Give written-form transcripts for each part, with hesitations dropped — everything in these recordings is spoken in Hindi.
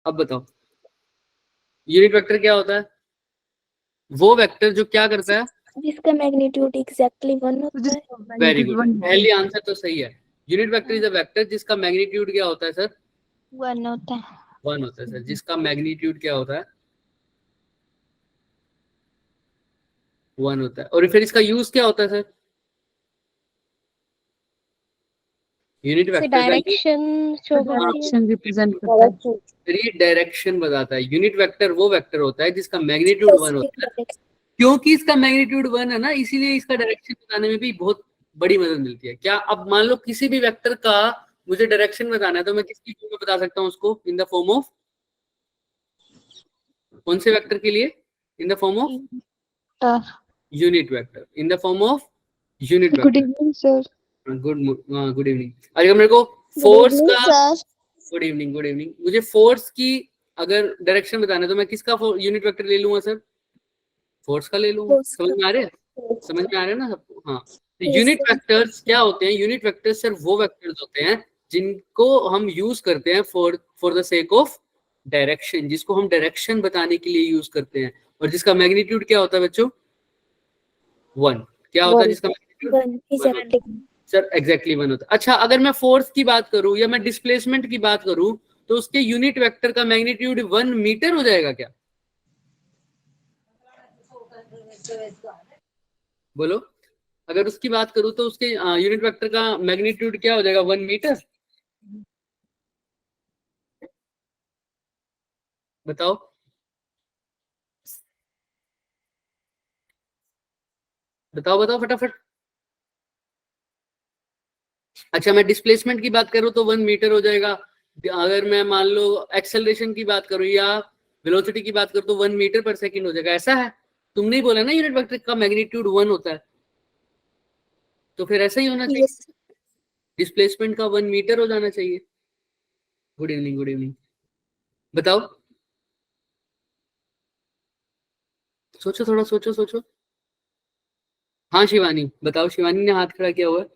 अब बताओ यूनिट वेक्टर क्या होता है? वो वेक्टर जो क्या करता है? जिसका मैग्नीट्यूड एग्जैक्टली 1 होता है। वेरी गुड, पहली आंसर तो सही है। Unit vector is a vector जिसका मैग्नीट्यूड क्या होता है सर? 1 होता है। 1 होता है सर। जिसका मैग्नीट्यूड क्या होता है? 1 होता है। और फिर इसका यूज क्या होता है सर? यूनिट वेक्टर का डायरेक्शन शो करती है। डायरेक्शन रिप्रेजेंट करता है। डायरेक्शन बताता है। यूनिट वेक्टर वो वेक्टर होता है जिसका मैग्नीट्यूड 1 होता है। क्योंकि इसका मैग्नीट्यूड 1 है ना, इसीलिए इसका डायरेक्शन बताने में भी बहुत बड़ी मदद मिलती है। क्या अब मान लो किसी भी वेक्टर का मुझे डायरेक्शन बताना है तो मैं किसकी फॉर्म में बता सकता हूँ उसको? इन द फॉर्म ऑफ कौन से वेक्टर के लिए? In the form of unit vector. In the form of unit vector. Good evening sir. Good evening. अगर मेरे को फोर्स का गुड इवनिंग मुझे फोर्स की अगर डायरेक्शन बताना है तो मैं किसका यूनिट वेक्टर ले लूंगा सर? फोर्स का ले लूंगा। समझ में आ रहा है? समझ में आ रहा है ना सबको? हाँ। तो यूनिट वेक्टर्स क्या होते हैं? यूनिट वेक्टर्स सिर्फ वो वेक्टर्स होते हैं जिनको हम यूज करते हैं for the sake of direction, जिसको हम डायरेक्शन बताने के लिए यूज करते हैं। और जिसका मैग्नीट्यूड क्या होता है बच्चों? 1। क्या होता है जिसका मैग्नीट्यूड? सर एग्जैक्टली 1 होता है। अच्छा, अगर मैं फोर्स की बात करूं या मैं डिस्प्लेसमेंट की बात करूं तो उसके यूनिट वेक्टर का मैग्नीट्यूड 1 मीटर हो जाएगा क्या? बोलो। अगर उसकी बात करूं तो उसके यूनिट वेक्टर का मैग्नीट्यूड क्या हो जाएगा? 1 मीटर। बताओ। बताओ फटाफट। अच्छा, मैं डिस्प्लेसमेंट की बात करूं तो 1 मीटर हो जाएगा। अगर मैं मान लो एक्सेलरेशन की बात करूं या वेलोसिटी की बात करूं तो 1 मीटर पर सेकंड हो जाएगा। ऐसा है? तुमने ही बोला ना यूनिट वेक्टर का मैग्नीट्यूड 1 होता है, तो फिर ऐसा ही होना चाहिए। डिस्प्लेसमेंट का 1 मीटर हो जाना चाहिए। Good evening. बताओ। सोचो, थोड़ा सोचो। हाँ शिवानी बताओ। शिवानी ने हाथ खड़ा किया हुआ है।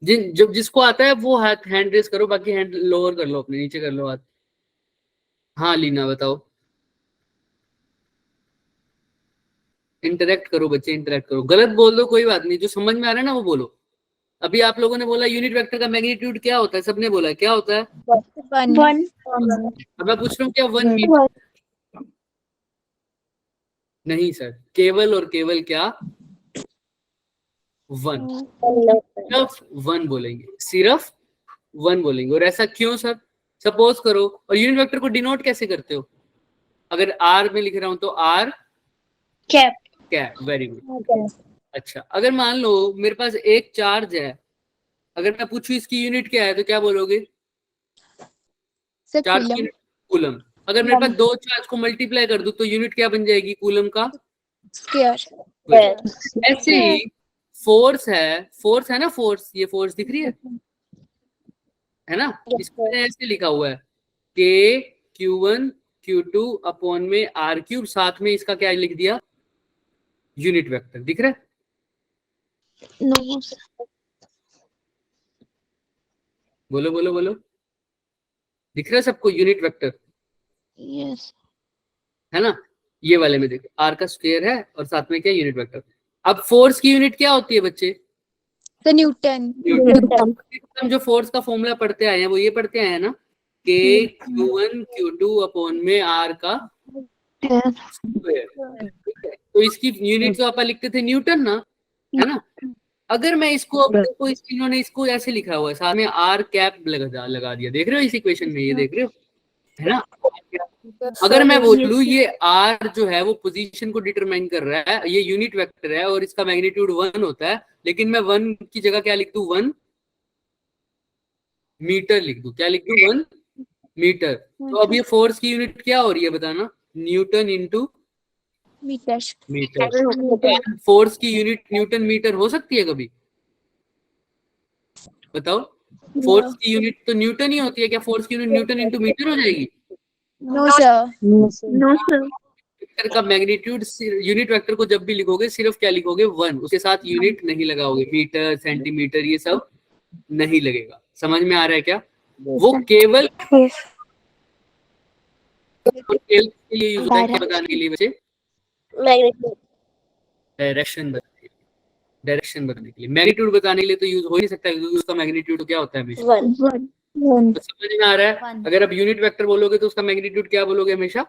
जिसको आता है वो हाथ हैंड रेस करो, बाकी हैंड लोअर कर लो, अपने नीचे कर लो हाथ। हाँ लीना बताओ। इंटरेक्ट करो बच्चे, इंटरेक्ट करो। गलत बोल दो कोई बात नहीं, जो समझ में आ रहा है ना वो बोलो। अभी आप लोगों ने बोला यूनिट वेक्टर का मैग्नीट्यूड क्या होता है? सबने बोला क्या होता है? 1। अब मैं पूछ रहा हूँ क्या 1 मीटर? नहीं सर, केवल और केवल क्या? 1। सिर्फ 1 बोलेंगे, सिर्फ 1 बोलेंगे। और ऐसा क्यों सर? सपोज करो, और यूनिट वेक्टर को डिनोट कैसे करते हो? अगर आर में लिख रहा हूं तो आर कैप। Very good. अच्छा, अगर मान लो मेरे पास एक चार्ज है, अगर मैं पूछूं इसकी यूनिट क्या है तो क्या बोलोगे? चार्ज की यूनिट कूलम। अगर मेरे पास दो चार्ज को मल्टीप्लाई कर दूं तो यूनिट क्या बन जाएगी कूलम का? ऐसे ही फोर्स है ना, फोर्स, ये फोर्स दिख रही है ना? इसको मैंने ऐसे लिखा हुआ है के Q1 Q2 अपॉन में आर क्यूब, साथ में इसका क्या लिख दिया? Unit vector. दिख रहा है? बोलो। दिख रहा है सबको यूनिट वेक्टर? यस। है ना? ये वाले में देखो, आर का स्क्वायर है और साथ में क्या? Unit vector. अब फोर्स की यूनिट क्या होती है बच्चे? न्यूटन। हम जो फोर्स का फॉर्मूला पढ़ते आए हैं वो ये पढ़ते आए हैं ना, के Q1 Q2 अपॉन में आर का स्क्वायर। तो इसकी यूनिट तो अपन लिखते थे न्यूटन ना, है ना? अगर मैं इसको, अब देखो इन्होंने इसको ऐसे लिखा हुआ है, साथ में आर कैप लगा दिया। देख रहे हो इस इक्वेशन में? ये देख रहे हो, है ना? अगर मैं बोलूं ये आर जो है वो पोजीशन को डिटरमाइन कर रहा है, ये यूनिट वेक्टर है और इसका मैग्नीट्यूड 1 होता है, लेकिन मैं 1 की जगह क्या लिख दूं? 1 मीटर लिख दूं। क्या लिख दूं? 1 मीटर। तो अब ये फोर्स की यूनिट क्या हो रही है बताना? Newton into metre. फोर्स की यूनिट न्यूटन मीटर हो सकती है कभी? बताओ। फोर्स की यूनिट तो न्यूटन ही होती है, क्या फोर्स की यूनिट न्यूटन इंटू मीटर हो जाएगी? No sir. वेक्टर का मैग्नीट्यूड, यूनिट वेक्टर को जब भी लिखोगे सिर्फ क्या लिखोगे? 1। उसके साथ यूनिट नहीं लगाओगे, मीटर सेंटीमीटर ये सब नहीं लगेगा। समझ में आ रहा है क्या? वो केवल स्केल के लिए यूज होता है क्या बताने के लिए बच्चे? मैग्नीट्यूड। डायरेक्शन बताने, डायरेक्शन बताने के लिए। मैग्नीट्यूड बताने के लिए तो यूज हो ही नहीं सकता क्योंकि उसका मैग्नीट्यूड क्या होता है हमेशा? 1। तो समझ में आ रहा है? One. अगर आप यूनिट वेक्टर बोलोगे तो उसका मैग्नीट्यूड क्या बोलोगे? हमेशा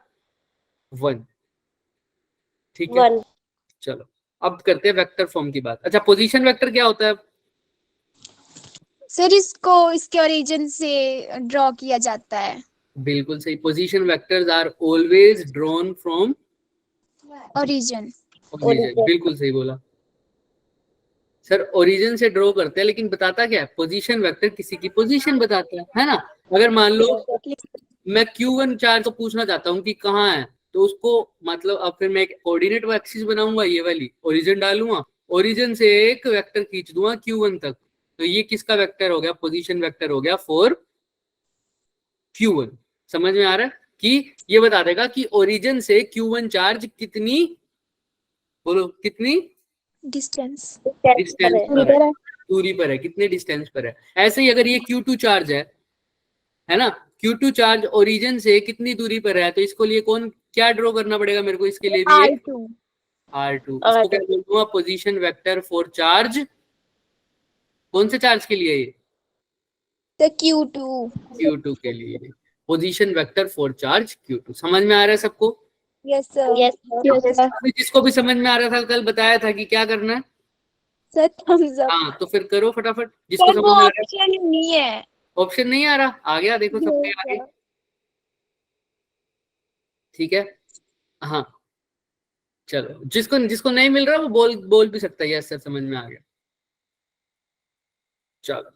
1। ठीक है, 1। चलो अब करते हैं वेक्टर फॉर्म की बात। अच्छा, पोजीशन वेक्टर क्या होता है? सर इसको इसके ओरिजिन से ड्रॉ किया जाता है। बिल्कुल सही। Position vectors are always drawn from origin. Origin. बिल्कुल सही बोला सर, ओरिजिन से ड्रॉ करते हैं, लेकिन बताता क्या है? पोजीशन वेक्टर किसी की पोजीशन बताता है ना? अगर मान लो मैं Q1 चार्ज को पूछना चाहता हूँ कि कहाँ है, तो उसको मतलब अब फिर मैं एक कोऑर्डिनेट एक्सिस बनाऊंगा, ये वाली ओरिजिन डालूंगा, ओरिजिन से एक वेक्टर खींच दूंगा Q1 तक, तो ये किसका वेक्टर हो गया? पोजीशन वेक्टर हो गया फॉर Q1। समझ में आ रहा है कि ये बता देगा कि ओरिजिन से Q1 चार्ज कितनी, बोलो कितनी डिस्टेंस। डिस्टेंस पर है, दूरी पर है, कितने डिस्टेंस पर है। ऐसे ही अगर ये Q2 चार्ज है ना, Q2 चार्ज ओरिजिन से कितनी दूरी पर है, तो इसको लिए कौन क्या ड्रॉ करना पड़ेगा मेरे को? इसके लिए भी एक R2। R2। इसको क्या बोलूंगा? Position vector for charge. कौन से चार्ज के लिए? ये तो Q2। Q2 के लिए position vector for charge Q2। समझ में आ रहा है सबको? Yes sir. Yes sir. अभी जिसको भी समझ में आ रहा था कल बताया था कि क्या करना है। Sir thumbs up. हाँ तो फिर करो फटाफट जिसको सर समझ वो में आ रहा ऑप्शन नहीं है। है। ऑप्शन नहीं आ रहा? आ गया, देखो सबके आगे। ठीक है, हाँ चलो, जिसको जिसको नहीं मिल रहा वो बोल भी सकता है यस सर समझ में आ गया। चलो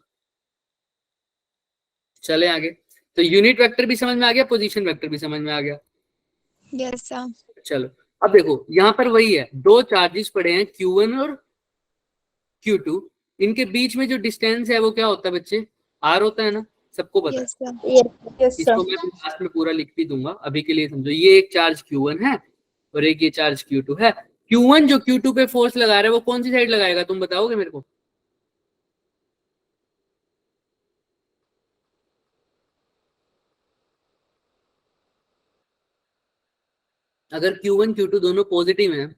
चले आगे। तो यूनिट वेक्टर भी समझ में आ गया, पोजीशन वेक्टर भी समझ में आ गया। Yes sir. चलो अब देखो यहाँ पर वही है, दो चार्जेस पड़े हैं Q1 और Q2। इनके बीच में जो डिस्टेंस है वो क्या होता है बच्चे? R होता है ना, सबको पता है। Yes sir. यस इसको सर। मैं लास्ट में पूरा लिख भी दूंगा, अभी के लिए समझो। ये एक चार्ज Q1 है और एक ये चार्ज Q2 है। Q1 जो Q2 पे फोर्स लगा रहा है वो कौन सी साइड लगाएगा, तुम बताओगे मेरे को? अगर Q1 Q2 दोनों पॉजिटिव हैं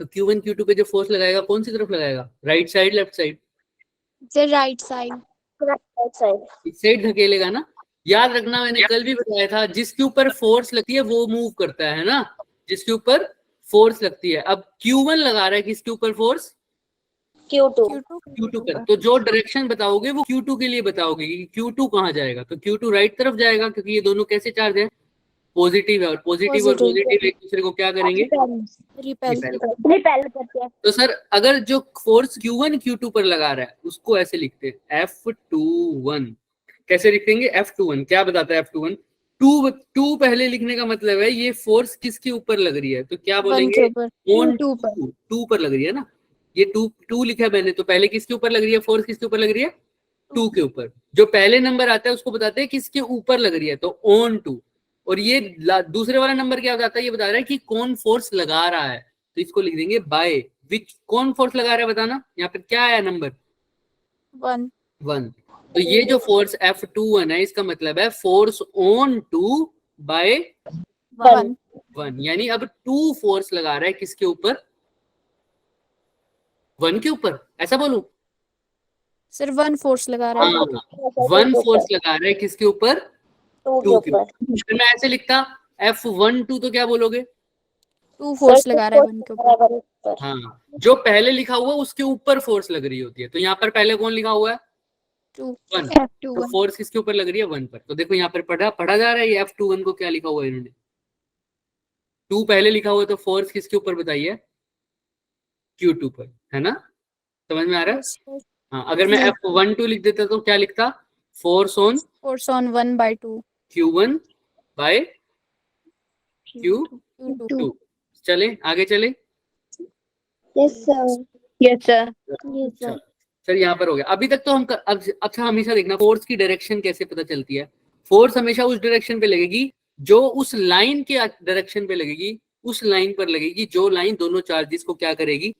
तो Q1 Q2 पे जो फोर्स लगाएगा कौन सी तरफ लगाएगा? Right side, left side? Sir right side. Right side. इस साइड धकेलेगा ना। याद रखना, मैंने कल भी बताया था, जिसके ऊपर फोर्स लगती है वो मूव करता है ना, जिसके ऊपर फोर्स लगती है। अब Q1 लगा रहा है किसके ऊपर फोर्स? Q2। Q2 पर। तो जो डायरेक्शन बताओगे वो Q2 के लिए बताओगे कि Q2 कहाँ जाएगा। तो Q2 राइट तरफ जाएगा क्योंकि ये दोनों कैसे चार्ज है? पॉजिटिव है, और पॉजिटिव और पॉजिटिव एक दूसरे को क्या करेंगे? रिपेल। रिपेल करते हैं। तो सर अगर जो फोर्स Q1 Q2 पर लगा रहा है उसको ऐसे लिखते हैं F21। कैसे लिखेंगे? F21 क्या बताता है F21? टू पहले लिखने का मतलब है ये फोर्स किसके ऊपर लग रही है, तो क्या वन बोलेंगे? के ऊपर। ऑन टू पर। टू पर लग रही है ना। ये टू लिखा है मैंने, तो पहले किसके ऊपर लग रही है फोर्स? किसके ऊपर लग रही है? टू के ऊपर। जो पहले नंबर आता है उसको बताते हैं किसके ऊपर लग रही है, तो ऑन टू। और ये दूसरे वाला नंबर क्या बताता है? ये बता रहा है कि कौन फोर्स लगा रहा है, तो इसको लिख देंगे बाय विच। कौन फोर्स लगा रहा है बताना, यहाँ पे क्या आया नंबर? 1। 1। तो ये जो फोर्स F21 है इसका मतलब है फोर्स ऑन टू बाय 1। 1। यानी अब 2 फोर्स लगा रहा है किसके ऊपर? 1 के ऊपर। ऐसा बोलूं? सर 1 फोर्स लगा रहा है। हाँ, 1 फोर्स लगा रहा है किसके ऊपर? 2 के ऊपर। अगर मैं ऐसे लिखता F12 तो क्या बोलोगे? 2 फोर्स लगा रहा है 1 के ऊपर। हाँ, जो पहले लिखा हुआ उसके ऊपर फोर्स लग रही होती है, तो यहाँ पर पहले कौन लिखा हुआ है? 2। 1। तो F21। फोर्स किसके ऊपर लग रही है? 1 पर। तो देखो यहाँ पर पढ़ा जा रहा है, ये F21 को क्या लिखा हुआ है इन्होंने? 2 पहले लिखा हुआ है, तो फोर्स किसके ऊपर बताइए? Q2 पर, है ना? समझ में आ रहा है? Yes, sir. हाँ, अगर मैं F12 लिख देता तो क्या लिखता? Force on Force on 1/2. Q1 by Q2। Q2. चले आगे चले। Yes sir. Yes, sir. अच्छा, सर यहाँ पर हो गया। अभी तक तो हम अच्छा हमेशा देखना फोर्स की डायरेक्शन कैसे पता चलती है। फोर्स हमेशा उस डायरेक्शन पे लगेगी जो उस लाइन के डायरेक्शन पे लगेगी, उस लाइन पर लगेगी जो लाइन दोनों चार्जेस को क्या करेगी?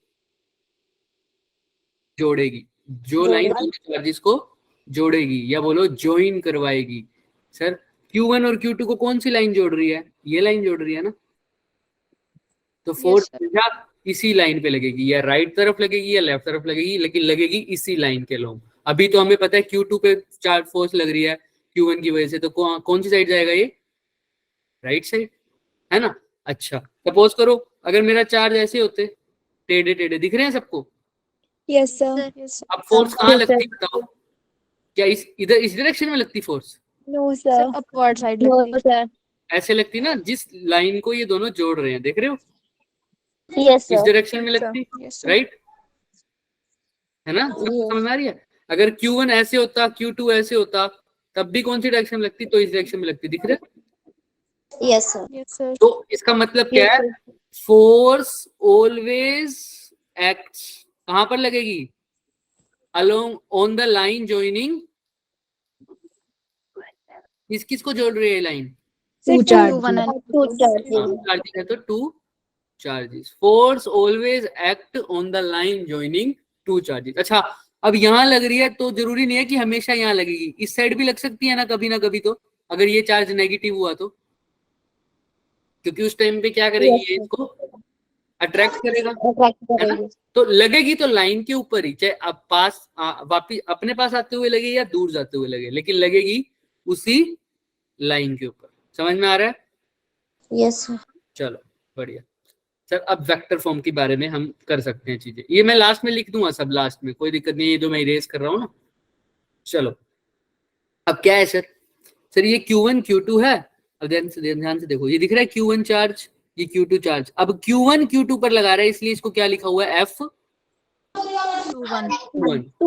जोड़ेगी। जो लाइन दोनों चार्जेस को जोड़ेगी, या बोलो ज्वाइन करवाएगी। सर Q1 और Q2 को कौन सी लाइन जोड़ रही है? ये लाइन जोड़ रही है ना, तो फोर्स इसी लाइन पे लगेगी, या राइट तरफ लगेगी या लेफ्ट तरफ लगेगी, लेकिन लगेगी इसी लाइन के लोग। अभी तो हमें पता है Q2 पे चार्ज फोर्स लग रही है Q1 की वजह से, तो कौन सी साइड जाएगा? ये राइट साइड, है ना। अच्छा, सपोज करो अगर मेरा चार्ज ऐसे होते, टेढ़े टेढ़े दिख रहे हैं सबको, यस सर। अब फोर्स कहाँ लगती बताओ? क्या इधर इस डायरेक्शन में लगती force? No sir, upward side लगती। सर। ऐसे लगती ना, जिस लाइन को ये दोनों जोड़ रहे हैं, देख रहे हो, यस इस सर। डायरेक्शन में लगती, Yes, राइट, है ना। सबको समझ में आ रही है? अगर Q1 ऐसे होता, Q2 ऐसे होता, तब भी कौन सी डायरेक्शन में लगती? तो इस डायरेक्शन में लगती, दिख रहा है? Yes sir. Yes, sir. तो इसका मतलब क्या है? फोर्स ऑलवेज एक्ट्स कहां पर लगेगी? Along on the line joining, किसको जोड़ रही है line? Two charges. Two charges. Charges है तो two charges. Force always act on the line joining two charges. अच्छा, अब यहाँ लग रही है तो जरूरी नहीं है कि हमेशा यहाँ लगेगी, इस साइड भी लग सकती है ना कभी तो, अगर ये चार्ज नेगेटिव हुआ तो, क्योंकि उस टाइम पे क्या करेगी ये, इसको अट्रैक्ट करेगा, है ना। तो लगेगी तो लाइन के ऊपर ही, चाहे अब पास वापिस अपने पास आते हुए लगे या दूर जाते हुए लगे, लेकिन लगेगी उसी लाइन के ऊपर। समझ में आ रहा है? Yes sir. चलो बढ़िया सर। अब वेक्टर फॉर्म के बारे में हम कर सकते हैं चीजें, ये मैं लास्ट में लिख दूंगा सब, लास्ट में कोई दिक्कत नहीं है, ये जो मैं इरेज कर रहा हूँ ना। चलो अब क्या है सर ये Q1 Q2 है। अब ध्यान से देखो, ये दिख रहा है Q1 चार्ज, ये Q2 चार्ज। अब Q1 Q2 पर लगा रहा है, इसलिए इसको क्या लिखा हुआ है? F21।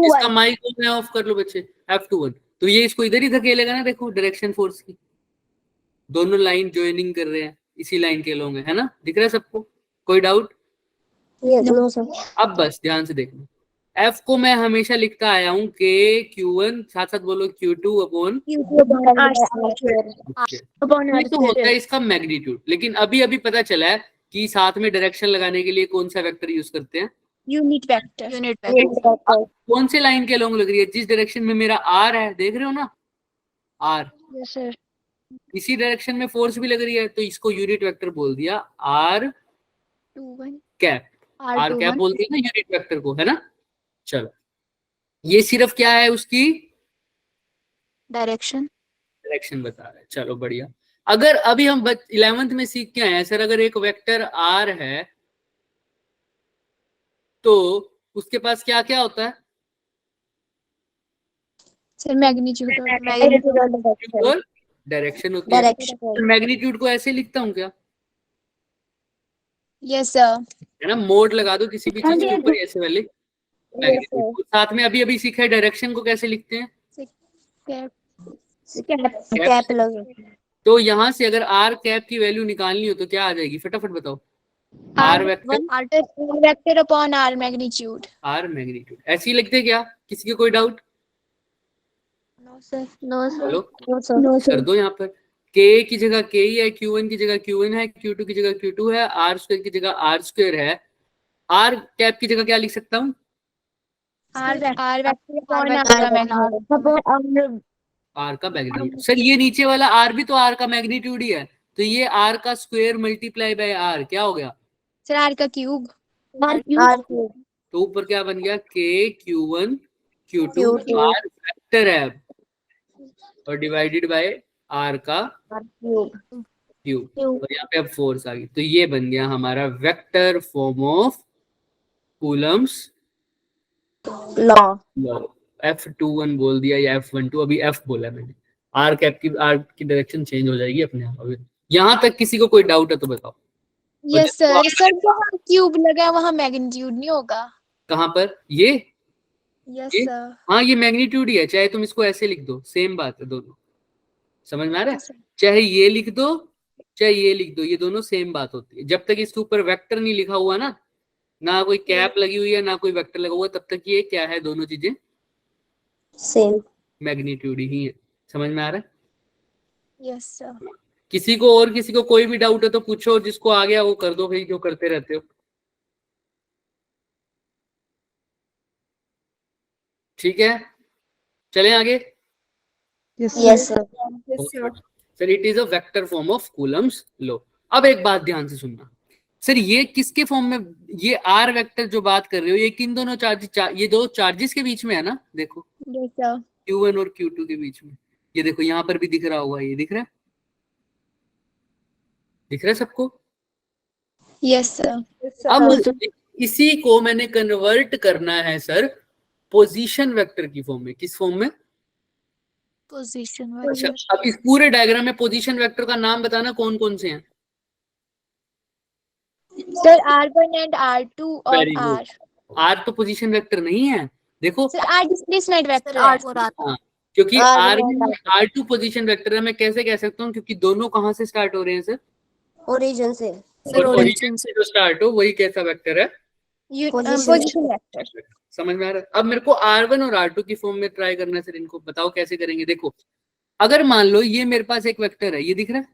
इसका माइक ऑफ कर लो बच्चे, F21। तो ये इसको इधर ही धकेलेगा ना, देखो डायरेक्शन फोर्स की, दोनों लाइन ज्वाइनिंग कर रहे हैं, इसी लाइन के लोग हैं, है ना। दिख रहा है सबको? कोई डाउट? No sir. अब बस ध्यान से देखना, F को मैं हमेशा लिखता आया हूं K Q1, साथ साथ बोलो Q2 अपॉन, ये तो होता है इसका मैग्नीट्यूड। लेकिन अभी अभी पता चला है कि साथ में डायरेक्शन लगाने के लिए कौन सा वेक्टर यूज करते हैं? Unit vector. कौन से लाइन के अलोंग लग रही है? जिस डायरेक्शन में मेरा R है, देख रहे हो ना, R, यस सर। इसी डायरेक्शन में फोर्स भी लग रही है, तो इसको यूनिट वेक्टर बोल दिया, R कैप। R कैप बोलते हैं ना यूनिट वेक्टर को, है ना। चलो ये सिर्फ क्या है? उसकी डायरेक्शन बता रहा है। चलो बढ़िया। अगर अभी हम 11th में सीख के आए हैं सर, अगर एक वेक्टर R है तो उसके पास क्या क्या होता है? सर मैग्नीट्यूड और डायरेक्शन होती है। मैग्नीट्यूड को ऐसे लिखता हूँ क्या? Yes sir. है ना, मोड लगा दो किसी भी चीज के ऊपर ऐसे वाले मैग्नीट्यूड। साथ में अभी अभी सीखा है डायरेक्शन को कैसे लिखते हैं? कैप लगे। तो यहाँ से अगर R कैप की वैल्यू निकालनी हो तो क्या आ जाएगी? फटाफट बताओ। R vector upon R magnitude. R magnitude ऐसे ही लिखते क्या? किसी के कोई डाउट? No sir. चलो कर दो यहाँ पर। K की जगह K ही है, Q1 की जगह Q1 है, Q2 की जगह Q2 है, R स्क्वायर की जगह R स्क्वायर है। R कैप की जगह क्या लिख सकता हूँ? R वेक्टर अपॉन R का मैग्नीट्यूड। सर ये नीचे वाला R भी तो R का मैग्नीट्यूड ही है, तो ये R का स्क्वायर मल्टीप्लाई बाय R क्या हो गया? सर R का क्यूब। तो ऊपर क्या बन गया? K Q1 Q2 R vector है और डिवाइडेड बाय R का क्यूब, और यहाँ पे अब फोर्स आ गई, तो ये बन गया हमारा vector form of Coulomb's law. F21 बोल दिया या F12, अभी F बोला मैंने। R की डायरेक्शन चेंज हो जाएगी अपने आप। अभी यहाँ तक किसी को कोई डाउट है तो बताओ। Yes sir. सर जहाँ क्यूब लगा है वहाँ मैग्नीट्यूड नहीं होगा? कहाँ पर? ये यस ये? सर। हाँ ये मैग्नीट्यूड ही है, चाहे तुम इसको ऐसे लिख दो, सेम बात है दोनों। समझ में आ रहा है? चाहे ये लिख दो चाहे ये लिख दो, ये दोनों सेम बात होती है। जब तक इसके ऊपर वेक्टर नहीं लिखा हुआ ना कोई कैप लगी हुई है ना कोई वेक्टर लगा हुआ है, तब तक ये क्या है? दोनों चीजें सेम मैग्नीट्यूड ही है। समझ में आ रहा है? Yes sir. किसी को कोई भी डाउट है तो पूछो, जिसको आ गया वो कर दो भाई, जो करते रहते हो। ठीक है, चलें आगे। Yes, yes sir. Sir. Sir it is a vector form of Coulomb's law. अब एक बात ध्यान से सुनना सर, ये किसके फॉर्म में, ये आर वेक्टर जो बात कर रहे हो ये किन दोनों ये दो चार्जेस के बीच में है ना, देखो Yes, sir. Q1 और Q2 के बीच में। ये देखो यहाँ पर भी दिख रहा होगा, ये दिख रहा है, दिख रहा है सबको? Yes, sir. अब इसी को मैंने कन्वर्ट करना है सर पोजीशन वेक्टर की फॉर्म में। किस फॉर्म में? Position अच्छा, vector. अब इस पूरे डायग्राम में पोजीशन वेक्टर का नाम बताना कौन कौन से हैं। Sir, R1 and R2 और Very good. R. R तो पोजीशन वेक्टर नहीं है, देखो Sir, R displacement vector है. हाँ, क्योंकि R1 R1 R2 position vector है। मैं कैसे कह सकता हूँ, क्योंकि दोनों कहाँ से स्टार्ट हो रहे हैं सर? ओरिजिन से। और ओरिजिन से जो स्टार्ट हो वही कैसा वेक्टर है? Position vector. समझ में आ रहा है? अब मेरे को R1 और R2 की फॉर्म में ट्राई करना है सर, इनको बताओ कैसे करेंगे। देखो अगर मान लो ये मेरे पास एक वेक्टर है, ये दिख रहा है,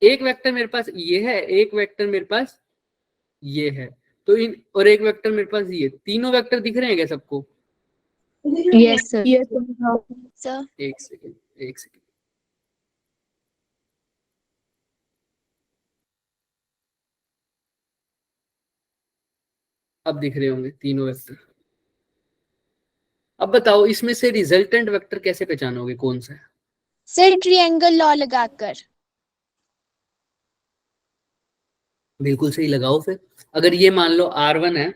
एक वेक्टर मेरे पास ये है, एक वेक्टर मेरे पास ये है, तो इन और एक वेक्टर मेरे पास ये, तीनों वेक्टर दिख रहे हैं क्या सबको? Yes, sir. Sir. एक सेकेंड, एक सेकेंड, अब दिख रहे होंगे तीनों वेक्टर। अब बताओ इसमें से रिजल्टेंट वेक्टर कैसे पहचानोगे, कौन सा है? Sir, triangle law लगाकर. बिल्कुल सही लगाओ। फिर अगर ये मान लो R1 है,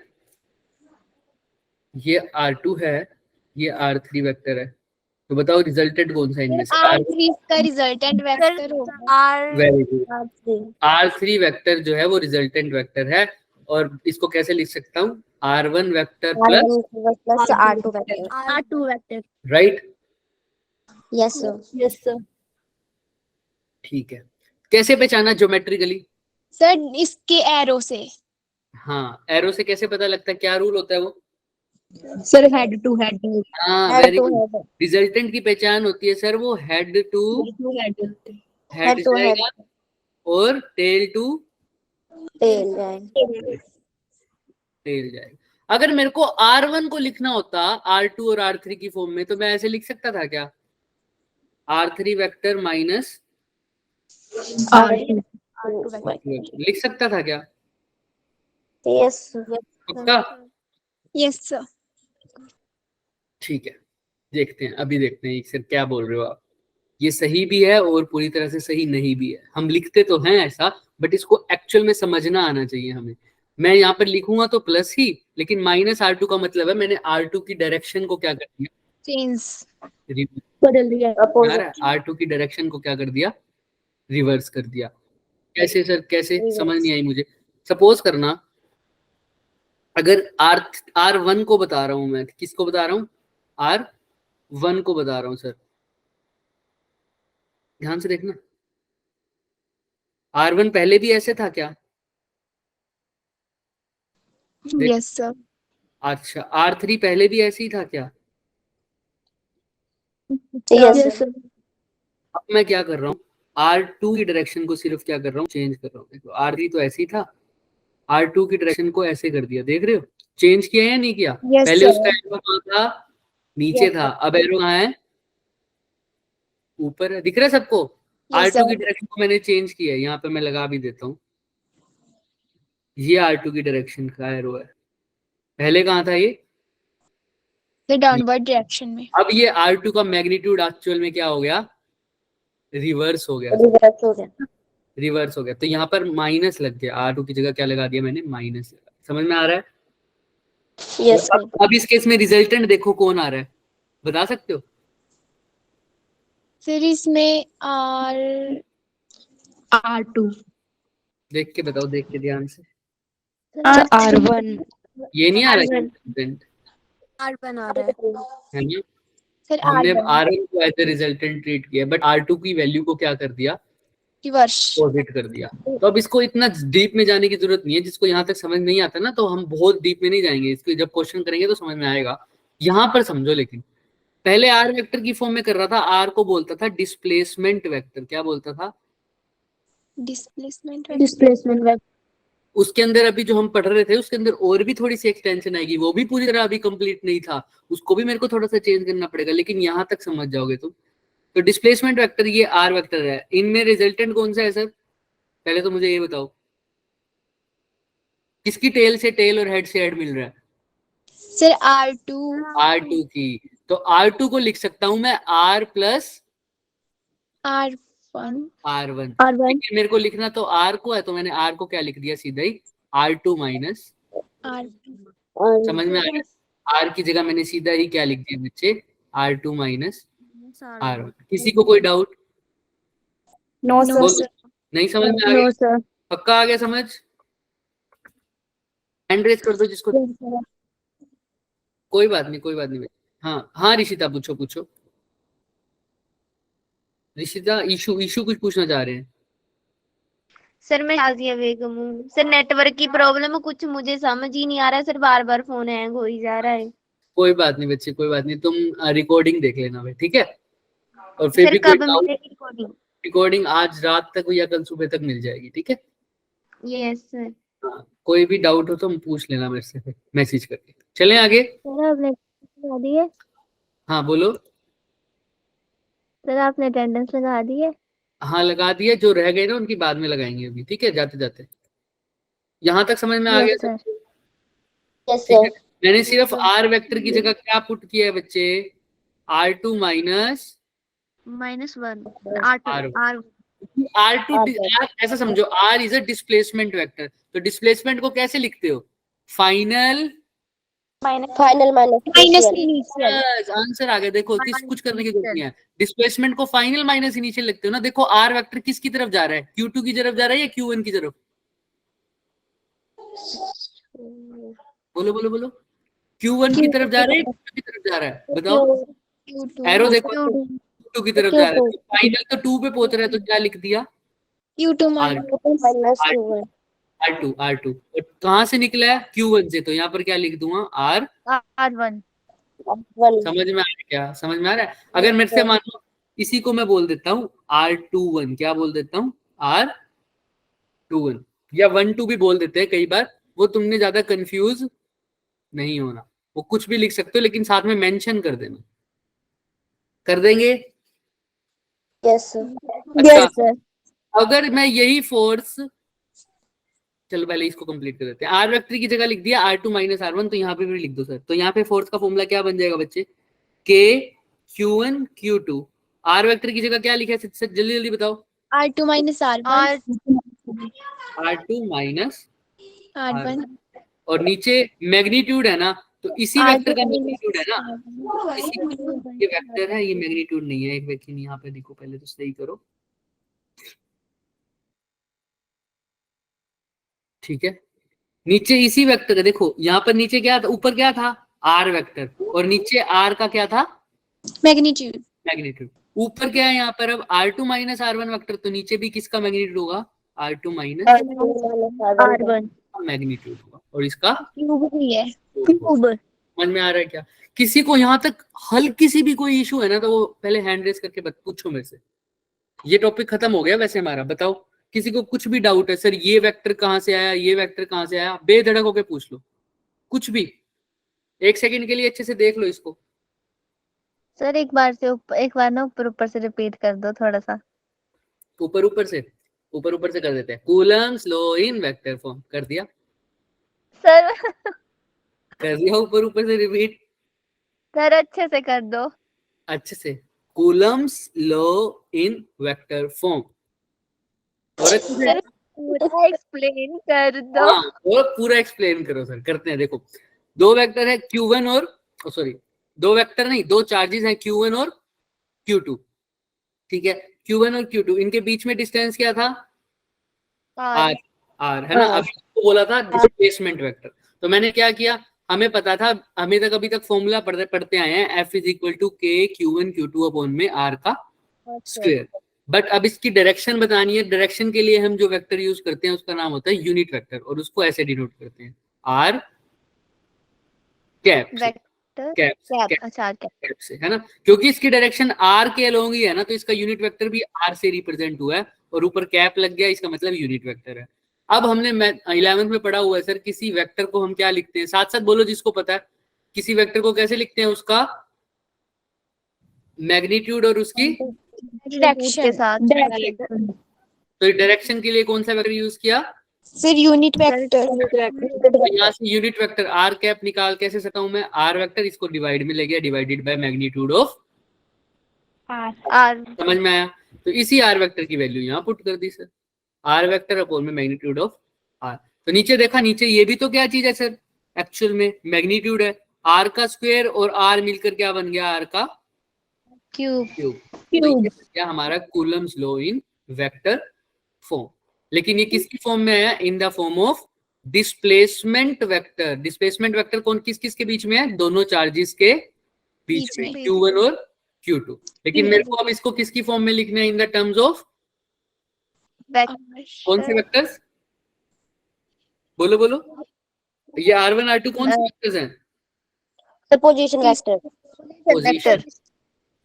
ये R2 है, ये R3 वेक्टर है, तो बताओ रिजल्टेंट कौन सा है इनमें से? R3 इसका रिजल्टेंट वेक्टर होगा. Very good. R3 वेक्टर जो है वो रिजल्टेंट वेक्टर है, और इसको कैसे लिख सकता हूँ? R1 vector plus R2 vector. R2 vector. Right. Yes sir. Yes, sir. ठीक है, कैसे पहचाना ज्योमेट्रिकली? सर इसके एरो से. हाँ, एरो से कैसे पता लगता है, क्या रूल होता है वो? Sir, head to head. हाँ वेरी गुड। रिजल्टेंट की पहचान होती है सर वो हेड टू हेड जाएगा और टेल टू टेल जाएगा। टेल जाएगा। अगर मेरे को R1 को लिखना होता R2 और R3 की फॉर्म में, तो मैं ऐसे लिख सकता था क्या? R3 vector minus R2. लिख सकता था क्या? यस पक्का? Yes sir. ठीक है, देखते हैं, अभी देखते हैं सर क्या बोल रहे हो आप। ये सही भी है और पूरी तरह से सही नहीं भी है। हम लिखते तो हैं ऐसा, बट इसको एक्चुअल में समझना आना चाहिए हमें। मैं यहाँ पर लिखूंगा तो प्लस ही, लेकिन माइनस R2 का मतलब है मैंने R2 की डायरेक्शन को क्या कर दिया? चेंज बदल दिया. R2 की डायरेक्शन को क्या कर दिया? रिवर्स कर दिया। कैसे सर, कैसे? समझ नहीं आई मुझे। सपोज करना अगर R1 को बता रहा हूं मैं, किसको बता रहा हूं? R1 को बता रहा हूं सर, ध्यान से देखना। R1 पहले भी ऐसे था क्या? Yes sir. अच्छा, R3 पहले भी ऐसे ही था क्या? Yes sir. अब मैं क्या कर रहा हूँ, R2 की डायरेक्शन को सिर्फ क्या कर रहा हूँ? चेंज कर रहा हूँ। देखो R3 तो ऐसे ही था, R2 की डायरेक्शन को ऐसे कर दिया, देख रहे हो? चेंज किया या नहीं किया? Yes, पहले sir. उसका एरो कहाँ था? नीचे था, अब एरो कहाँ है? ऊपर है। दिख रहा है सबको? Yes, R2 sir. की डायरेक्शन को मैंने चेंज किया है, यहाँ पे मैं लगा भी देता हूँ। ये R2 की डायरेक्शन का एरो है, पहले कहाँ था ये? The downward direction में. अब ये R2 का मैग्नीट्यूड एक्चुअल में क्या हो गया? रिवर्स हो गया। रिवर्स हो गया। रिवर्स हो गया, तो यहाँ पर माइनस लग गया। R2 की जगह क्या लगा दिया मैंने? माइनस लगा। समझ में आ रहा है? Yes sir. अब इस केस में रिजल्टेंट देखो कौन आ रहा है, बता सकते हो? फिर इसमें R2. देख के बताओ, देख के ध्यान से। R1. ये नहीं आ रहा है रिजल्टेंट, R1 आ रहा है. है ना? फिर हमने R1 R1 को एज ए रिजल्टेंट ट्रीट किया, बट R2 की वैल्यू को क्या कर दिया? रिवर्स. पॉजिट कर दिया। तो अब इसको इतना डीप में जाने की जरूरत नहीं है। जिसको यहाँ तक समझ नहीं आता ना, तो हम बहुत डीप में नहीं जाएंगे। इसको जब क्वेश्चन करेंगे तो समझ में आएगा। यहाँ पर समझो, लेकिन पहले R वेक्टर की फॉर्म में कर रहा था, R को बोलता था डिस्प्लेसमेंट वेक्टर। क्या बोलता था? डिस्प्लेसमेंट. Displacement. उसके अंदर अभी जो हम पढ़ रहे थे उसके अंदर और भी थोड़ी सी एक्सटेंशन आएगी, वो भी पूरी तरह अभी कंप्लीट नहीं था, उसको भी मेरे को थोड़ा सा चेंज करना पड़ेगा, लेकिन यहाँ तक समझ जाओगे तुम। तो डिस्प्लेसमेंट वेक्टर ये आर वेक्टर है, इनमें रिजल्टेंट कौन सा है सर? पहले तो मुझे ये बताओ, किसकी टेल से टेल और हेड से हेड मिल रहा है? सर R2 R2 की। तो R2 को लिख सकता हूं मैं R plus R1 R1। R1 लेकिन मेरे को लिखना तो R को है, तो मैंने R को क्या लिख दिया सीधा ही, R2 माइनस। R2 समझ में आ रहा है? R की जगह मैंने सीधा ही क्या लिख दिया बच्चे, R2 माइनस R1। किसी को कोई doubt? No no sir, sir नहीं समझ में आ गया? नो सर, पक्का आ गया समझ? हैंड रेज कर दो जिसको। कोई बात नहीं, कोई बात नहीं। हाँ हाँ ऋषिता पूछो पूछो। ऋषिता इशू इशू कुछ पूछना चाह रहे हैं? सर मैं आजिया बेगम हूँ सर। नेटवर्क की प्रॉब्लम है, कुछ मुझे समझ ही नहीं आ रहा है सर, बार बार फोन हैंग हो ही जा रहा है। कोई बात नहीं बच्चे, कोई बात नहीं, तुम रिकॉर्डिंग देख लेना भाई, ठीक है? और फिर सर भी कोई कब डाउट, मिलेगी रिकॉर्डिंग? रिकॉर्डिंग आज रात तक या कल सुबह तक मिल जाएगी, ठीक है? Yes sir. हाँ, कोई भी डाउट हो तो पूछ लेना मेरे से, मैसेज करके। चलें आगे। सर आपने लगा दी है, हाँ बोलो। सर आपने अटेंडेंस लगा दी है। हाँ लगा दिया, जो रह गए ना उनकी बाद में लगाएंगे अभी, ठीक है? जाते जाते। यहाँ तक समझ में आ गया यस सर, सबको? यस ठीक सर। है। मैंने सिर्फ आर वेक्टर की जगह क्या पुट किया है बच्चे, R2 minus -1 R1। R R ऐसा समझो, R is a displacement vector. तो डिस्प्लेसमेंट को कैसे लिखते हो? Final final minus minus initial. Initial answer आ गया। देखो कुछ करने की जरूरत नहीं है। डिस्प्लेसमेंट को फाइनल माइनस इनिशियल लिखते हो ना। देखो आर वेक्टर किसकी तरफ जा रहा है, Q2 की तरफ जा रहा है या Q1 की तरफ? बोलो बोलो बोलो। Q1 की तरफ जा रहा है या Q2 की तरफ जा रहा है? बताओ। Q2 एरो देखो, Q2 Q2 की तरफ जा रहा है। फाइनल तो 2 पे पहुंच रहा है, तो क्या लिख दिया? Q2 R2 minus Q1। R2। और कहाँ से निकला है? Q1 से। तो यहाँ पर क्या लिख दूंगा? R। R1। 1 समझ में आ रहा है क्या? समझ में आ रहा है? अगर मेरे से मानो इसी को मैं बोल देता हूँ R21, क्या बोल देता हूँ? R21 या 1-2 भी बोल देते हैं कई बार, वो तुमने ज्यादा कंफ्यूज नहीं होना। वो कुछ भी लिख सकते हो, लेकिन साथ में मेंशन कर देना। कर देंगे? Yes sir. अच्छा, अगर मैं यही फोर्स, चलो पहले इसको कंप्लीट कर देते हैं। आर वेक्टर की जगह लिख दिया R2 माइनस R1, तो यहाँ पे भी लिख दो सर। तो यहाँ पे फोर्स का फॉर्मूला क्या बन जाएगा बच्चे? K Q1 Q2। Are vector की जगह क्या लिखा है सर? जल्दी जल्दी बताओ। R2 minus R1 R2 minus R1 और नीचे मैग्नीट्यूड है ना, तो इसी वेक्टर का मैग्नीट्यूड है ना। ये वेक्टर है, ये मैग्नीट्यूड नहीं है। एक वेक्टर यहाँ पे देखो, पहले तो सही करो, ठीक है? नीचे इसी वेक्टर का देखो, यहाँ पर नीचे क्या था, ऊपर क्या था? आर वेक्टर, और नीचे आर का क्या था? Magnitude magnitude. ऊपर क्या है यहाँ पर अब? R2 माइनस R1 वेक्टर, तो नीचे भी किसका मैग्नीट्यूड होगा? R2 माइनस R1 मैग्नीट्यूड होगा, और इसका क्यूब भी है। क्यूब। समझ में आ रहा है क्या? किसी को यहाँ तक हल्की सी भी कोई इशू है ना, तो वो पहले हैंड रेस करके पूछो मेरे से। ये टॉपिक खत्म हो गया वैसे हमारा। बताओ किसी को कुछ भी डाउट है, सर ये वेक्टर कहाँ से आया, ये वेक्टर कहाँ से आया, बेधड़क होके पूछ लो कुछ भी। एक सेकंड के लिए अच्छे से देख लो इसको। सर एक बार ना ऊपर ऊपर से रिपीट कर दो थोड़ा सा। ऊपर ऊपर से कर देते हैं। Coulomb's law in vector form कर दिया, सर कर दिया ऊपर से रिपीट। सर अच्छे से कर दो। अच्छे से, Coulomb's law in vector form. और अच्छे से, सर पूरा एक्सप्लेन कर दो। हाँ और पूरा एक्सप्लेन करो सर। करते हैं। देखो दो वेक्टर है Q1 और सॉरी, दो वेक्टर नहीं, दो चार्जेस हैं Q1 और Q2, ठीक है? Q1 और Q2, इनके बीच में डिस्टेंस क्या था? R। R है ना। अभी तो बोला था डिस्प्लेसमेंट वेक्टर। तो मैंने क्या किया, हमें पता था, हमें तक अभी तक फॉर्मूला पढ़ते आए हैं, F is equal to K Q1 Q2 upon में R का स्क्वायर। बट अब इसकी डायरेक्शन बतानी है। डायरेक्शन के लिए हम जो वेक्टर यूज करते हैं उसका नाम होता है यूनिट वेक्टर, और उसको ऐसे डिनोट करते हैं R कैप से, कैप से, है ना? क्योंकि इसकी डायरेक्शन R के अलोंग ही है ना, तो इसका यूनिट वेक्टर भी R से रिप्रेजेंट हुआ है, और ऊपर कैप लग गया, इसका मतलब यूनिट वेक्टर है। अब हमने 11th में पढ़ा हुआ है सर, किसी वेक्टर को हम क्या लिखते हैं? साथ साथ बोलो जिसको पता है। किसी वेक्टर को कैसे लिखते हैं? उसका मैग्नीट्यूड और उसकी डायरेक्शन के साथ तो डायरेक्शन के लिए कौन सा वेक्टर यूज किया? सर यूनिट वेक्टर तो यहाँ से यूनिट वेक्टर आर कैप निकाल कैसे सकता हूं मैं? आर वेक्टर, इसको डिवाइड में ले गया, divided by magnitude of R. समझ में आया? तो इसी आर वेक्टर की वैल्यू यहाँ पुट कर दी सर, आर वेक्टर अपॉन में मैग्नीट्यूड ऑफ आर। तो नीचे देखा, नीचे ये भी तो क्या चीज है सर? एक्चुअल में मैग्नीट्यूड है, आर का स्क्वायर और आर मिलकर क्या बन गया? आर का क्यूब। क्यूब। क्या हमारा Coulomb's law in vector form. लेकिन ये किसकी फॉर्म में आया? In the form of displacement vector. Displacement vector कौन किस किस के बीच में है? दोनों चार्जेस के बीच में, Q1 और Q2। लेकिन मेरे को अब इसको किसकी फॉर्म में लिखना है? इन द टर्म्स ऑफ कौन से वेक्टर्स? बोलो बोलो, ये R1 R2 कौन से वेक्टर्स हैं? The position vector.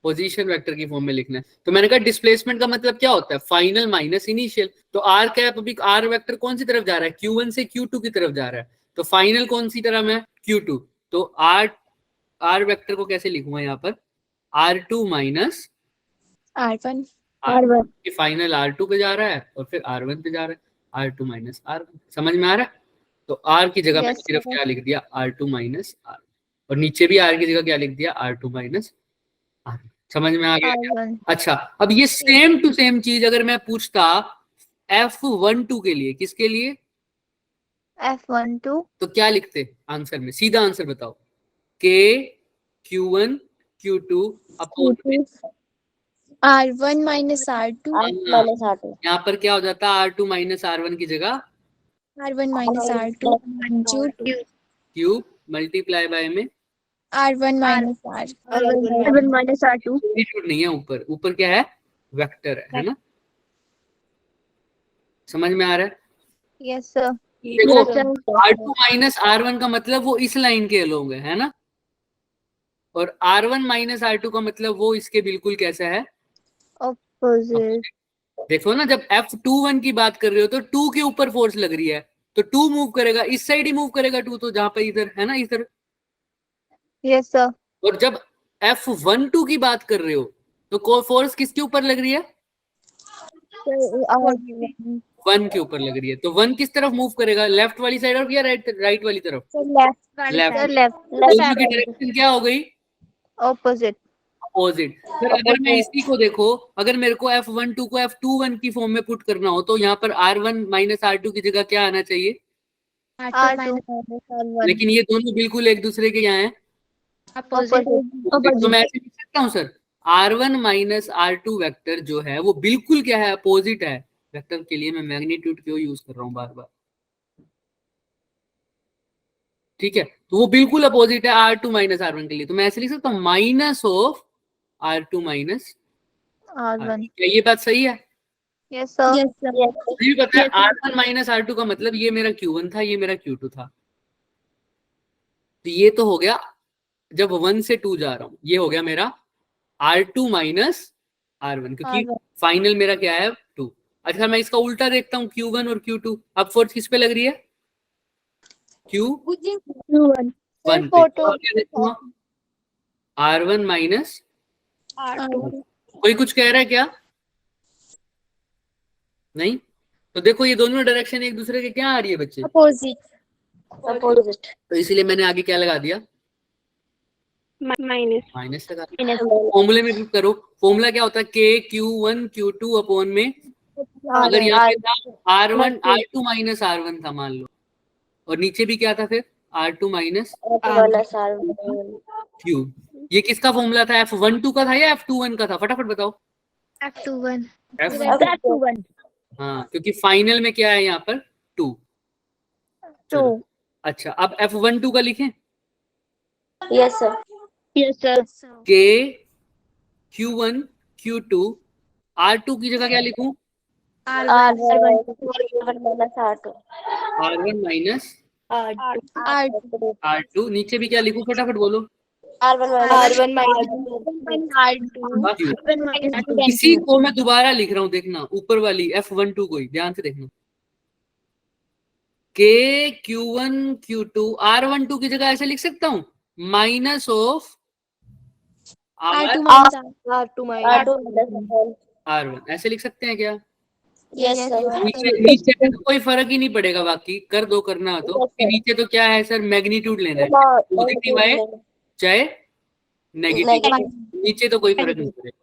Position vector की फॉर्म में लिखना है। तो मैंने कहा डिस्प्लेसमेंट का मतलब क्या होता है? Final minus initial. तो आर कैप अभी आर वेक्टर कौन सी तरफ जा रहा है? Q1 से Q2 की तरफ जा रहा है। तो फाइनल कौन सी तरफ है? Q2। तो आर वेक्टर को कैसे लिखूंगा यहाँ पर? R2 minus R1 final R2 पे जा रहा है और फिर R1 पे जा रहा है, R2 माइनस R1। समझ में आ रहा है? तो R की जगह मैंने सिर्फ क्या लिख दिया? R2 माइनस R, और नीचे भी R की जगह क्या लिख दिया? R2 minus R। समझ में आ गया क्या? अच्छा, अब ये सेम टू सेम चीज अगर मैं पूछता F12 के लिए, किसके लिए? F12 तो क्या लिखते आंसर में? सीधा आंसर बताओ। K Q1 Q2 upon R1 minus R2 minus R2. यहाँ पर क्या हो जाता? R2 माइनस R1 की जगह R1 minus R2 cube multiply by में R1 minus R R1 minus R2 magnitude नहीं है, ऊपर ऊपर क्या है? वेक्टर है ना? समझ में आ रहा है? Yes sir. देखो R2 माइनस R1 का मतलब वो इस लाइन के अलोंग है ना? और R1 माइनस R2 का मतलब वो इसके बिल्कुल कैसा है? अपोजिट। देखो ना, जब F21 की बात कर रहे हो तो 2 के ऊपर फोर्स लग रही है, तो 2 मूव करेगा, इस साइड ही मूव करेगा 2, तो जहां पे इधर है ना, इधर। Yes sir. और जब F12 की बात कर रहे हो तो फोर्स किसके ऊपर लग रही है? 1 के ऊपर लग रही है। तो 1 किस तरफ मूव करेगा? लेफ्ट वाली साइड और या राइट वाली तरफ? लेफ्ट। दोनों की डायरेक्शन क्या हो गई? ऑपोजिट। अपोजिट। फिर अगर मैं इसी को देखो, अगर मेरे को F12 को F21 की फॉर्म में पुट करना हो तो यहाँ पर R1 माइनस R2 की जगह क्या आना चाहिए? R2 लेकिन ये दोनों बिल्कुल एक दूसरे के यहाँ है, तो मैं ऐसे लिख सकता हूँ sir, R1 minus R2 vector जो है वो बिल्कुल क्या है? अपोजिट है। वेक्टर के लिए मैं मैग्नीट्यूड क्यों यूज कर रहा हूँ बार बार? ठीक है, तो वो बिल्कुल अपोजिट है R2 माइनस R1 के लिए। तो मैं ऐसे लिख सकता हूँ minus of R2 minus R1। क्या ये बात सही है? Yes sir. मुझे पता है R1 माइनस R2 का मतलब ये मेरा Q1 था, ये मेरा Q2 था। तो ये तो हो गया जब 1 से 2 जा रहा हूं, ये हो गया मेरा R2 माइनस R1, क्योंकि फाइनल मेरा क्या है? 2। अच्छा, मैं इसका उल्टा देखता हूँ, Q1 और Q2। अब फोर्स किस पे लग रही है? Q1 पे। R1 माइनस कोई कुछ कह रहा है क्या? नहीं? तो देखो ये दोनों डायरेक्शन एक दूसरे के क्या आ रही है बच्चे? Opposite. तो इसीलिए मैंने आगे क्या लगा दिया? माइनस लगा दिया। फॉर्मूले में भी करो, फॉर्मूला क्या होता है? K Q1 अपॉन में, अगर यहाँ पे था R2 माइनस R1 था मान लो, और नीचे भी क्या था फिर? R2 minus Minus R1. Q। ये किसका फॉर्मूला था? F12 का था या F21 का था? फटाफट बताओ। F21। F21. हाँ, क्योंकि फाइनल में क्या है यहाँ पर? 2। अच्छा, अब F12 का लिखें? Yes, sir. Yes sir. K Q1 Q2 R2 की जगह क्या लिखूं? R1 minus R2. R1 minus R2 R2। नीचे भी क्या लिखूं? फटाफट बोलो। R1 minus Q। इसी को मैं दोबारा लिख रहा हूं, देखना ऊपर वाली F12 को ही ध्यान से देखना। K Q1 Q2 R12 की जगह ऐसे लिख सकता हूं, minus of R2 minus R2 minus R1 ऐसे लिख सकते हैं क्या? Yes, sir. नीचे पे तो कोई फर्क ही नहीं पड़ेगा, बाकी कर दो करना हो तो। कि नीचे तो क्या है सर, मैग्नीट्यूड लेना है, पॉजिटिव आए चाहे नेगेटिव, नीचे तो कोई फर्क नहीं पड़ेगा।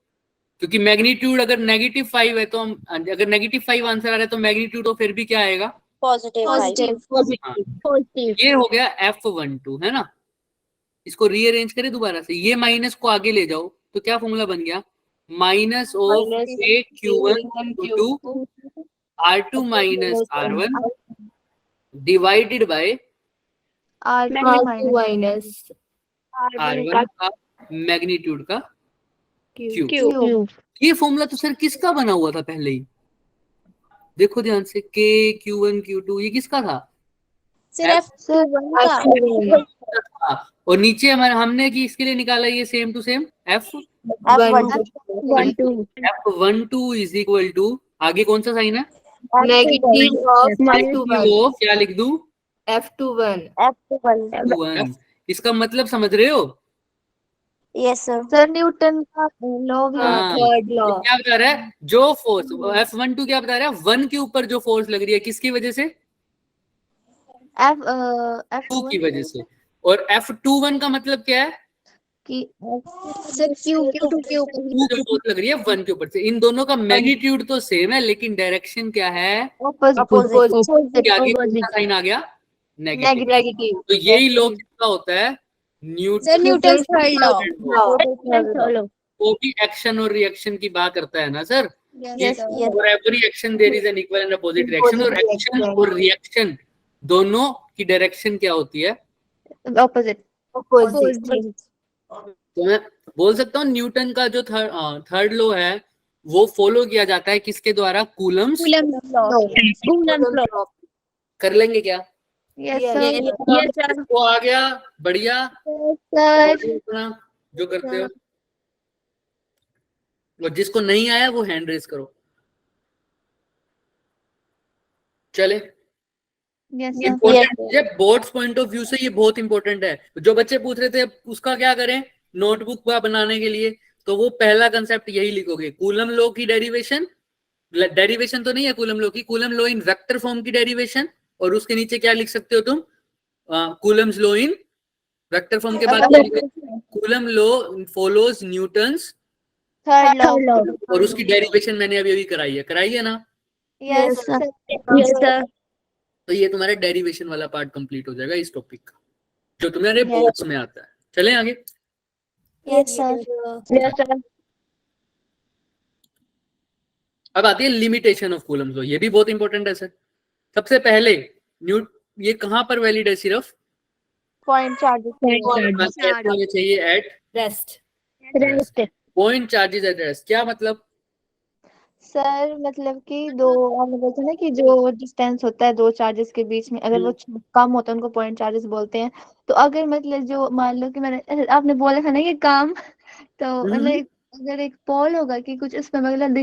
क्योंकि मैग्नीट्यूड अगर -5 है तो हम, अगर -5 आंसर आ रहा है तो मैग्नीट्यूड फिर भी क्या आएगा? Positive. ये हो गया F12 है ना। इसको रीअरेंज करें दोबारा से, ये माइनस को आगे ले जाओ तो क्या फॉर्मूला बन गया? Minus of A Q1 Q2 R2 minus R1 divided by R2 minus R1 का मैग्नीट्यूड का क्यूब। क्यूब। ये फॉर्मूला तो सर किसका बना हुआ था पहले ही? देखो ध्यान से, K Q1 Q2 ये किसका था? सिर्फ और नीचे हमारे हमने कि इसके लिए निकाला ये same to same F12 is equal to, आगे कौन सा साइन है? नेगेटिव ऑफ क्या लिख दूं? F21। F1। इसका मतलब समझ रहे हो? Yes, sir. सर न्यूटन का लॉ भी हाँ। Third law. क्या बता रहा है? जो फोर्स F12 क्या बता रहा है? 1 के ऊपर जो फोर्स लग रही है किसकी वजह से?2 की वजह से। और F21 का मतलब क्या है? कि सर Q के 2 के ऊपर 2 जो फोर्स लग रही है 1 के ऊपर से। इन दोनों का मैग्नीट्यूड तो सेम है लेकिन डायरेक्शन क्या है? ऑपोजिट आगे कौन सा साइन आ गया? नेगेटिव। नेगेटिव। तो यही लॉ किसका होता है? Sir Newton third law. वो भी एक्शन और रिएक्शन की बात करता है ना sir. Yes For every action there is an equal and opposite reaction, और एक्शन और रिएक्शन दोनों की डायरेक्शन क्या होती है? ऑपोजिट। तो मैं बोल सकता हूँ न्यूटन का जो थर्ड लॉ है वो फॉलो किया जाता है किसके द्वारा? कूलम्स। कर लेंगे क्या? Yes sir. वो आ गया, बढ़िया। सर जो करते हो, और जिसको नहीं आया वो हैंड रेस करो। चले, यस इम्पोर्टेंट है बोर्ड्स पॉइंट ऑफ व्यू से, ये बहुत इंपॉर्टेंट है। जो बच्चे पूछ रहे थे उसका क्या करें नोटबुक बनाने के लिए, तो वो पहला कंसेप्ट यही लिखोगे, कूलम लॉ की डेरिवेशन। डेरिवेशन तो नहीं है कूलम लॉ की, coulomb law in vector form की डेरिवेशन। और उसके नीचे क्या लिख सकते हो तुम? Coulomb's law in vector form के बाद coulomb law follows Newton's third law. और उसकी डेरिवेशन मैंने अभी कराई है ना। Yes sir. तो ये तुम्हारा डेरिवेशन वाला पार्ट कंप्लीट हो जाएगा इस टॉपिक का, जो तुम्हारे बोर्ड्स में आता है। चलें आगे। Yes sir. अब आती है लिमिटेशन ऑफ कूलम्स लॉ, ये भी बहुत इंपॉर्टेंट है सर। सबसे पहले ये कहां पर वैलिड है? सिर्फ पॉइंट चार्जेस चाहिए at rest. Point charges at rest. क्या मतलब? सर मतलब कि दो, आपने बोलते हैं ना कि जो डिस्टेंस होता है दो चार्जेस के बीच में, अगर वो कम होता है उनको पॉइंट चार्जेस बोलते हैं। तो अगर मतलब जो मान लो कि मैंने आपने बोला था ना ये काम, तो मतलब अगर एक पोल होगा कि कुछ उसमें मतलब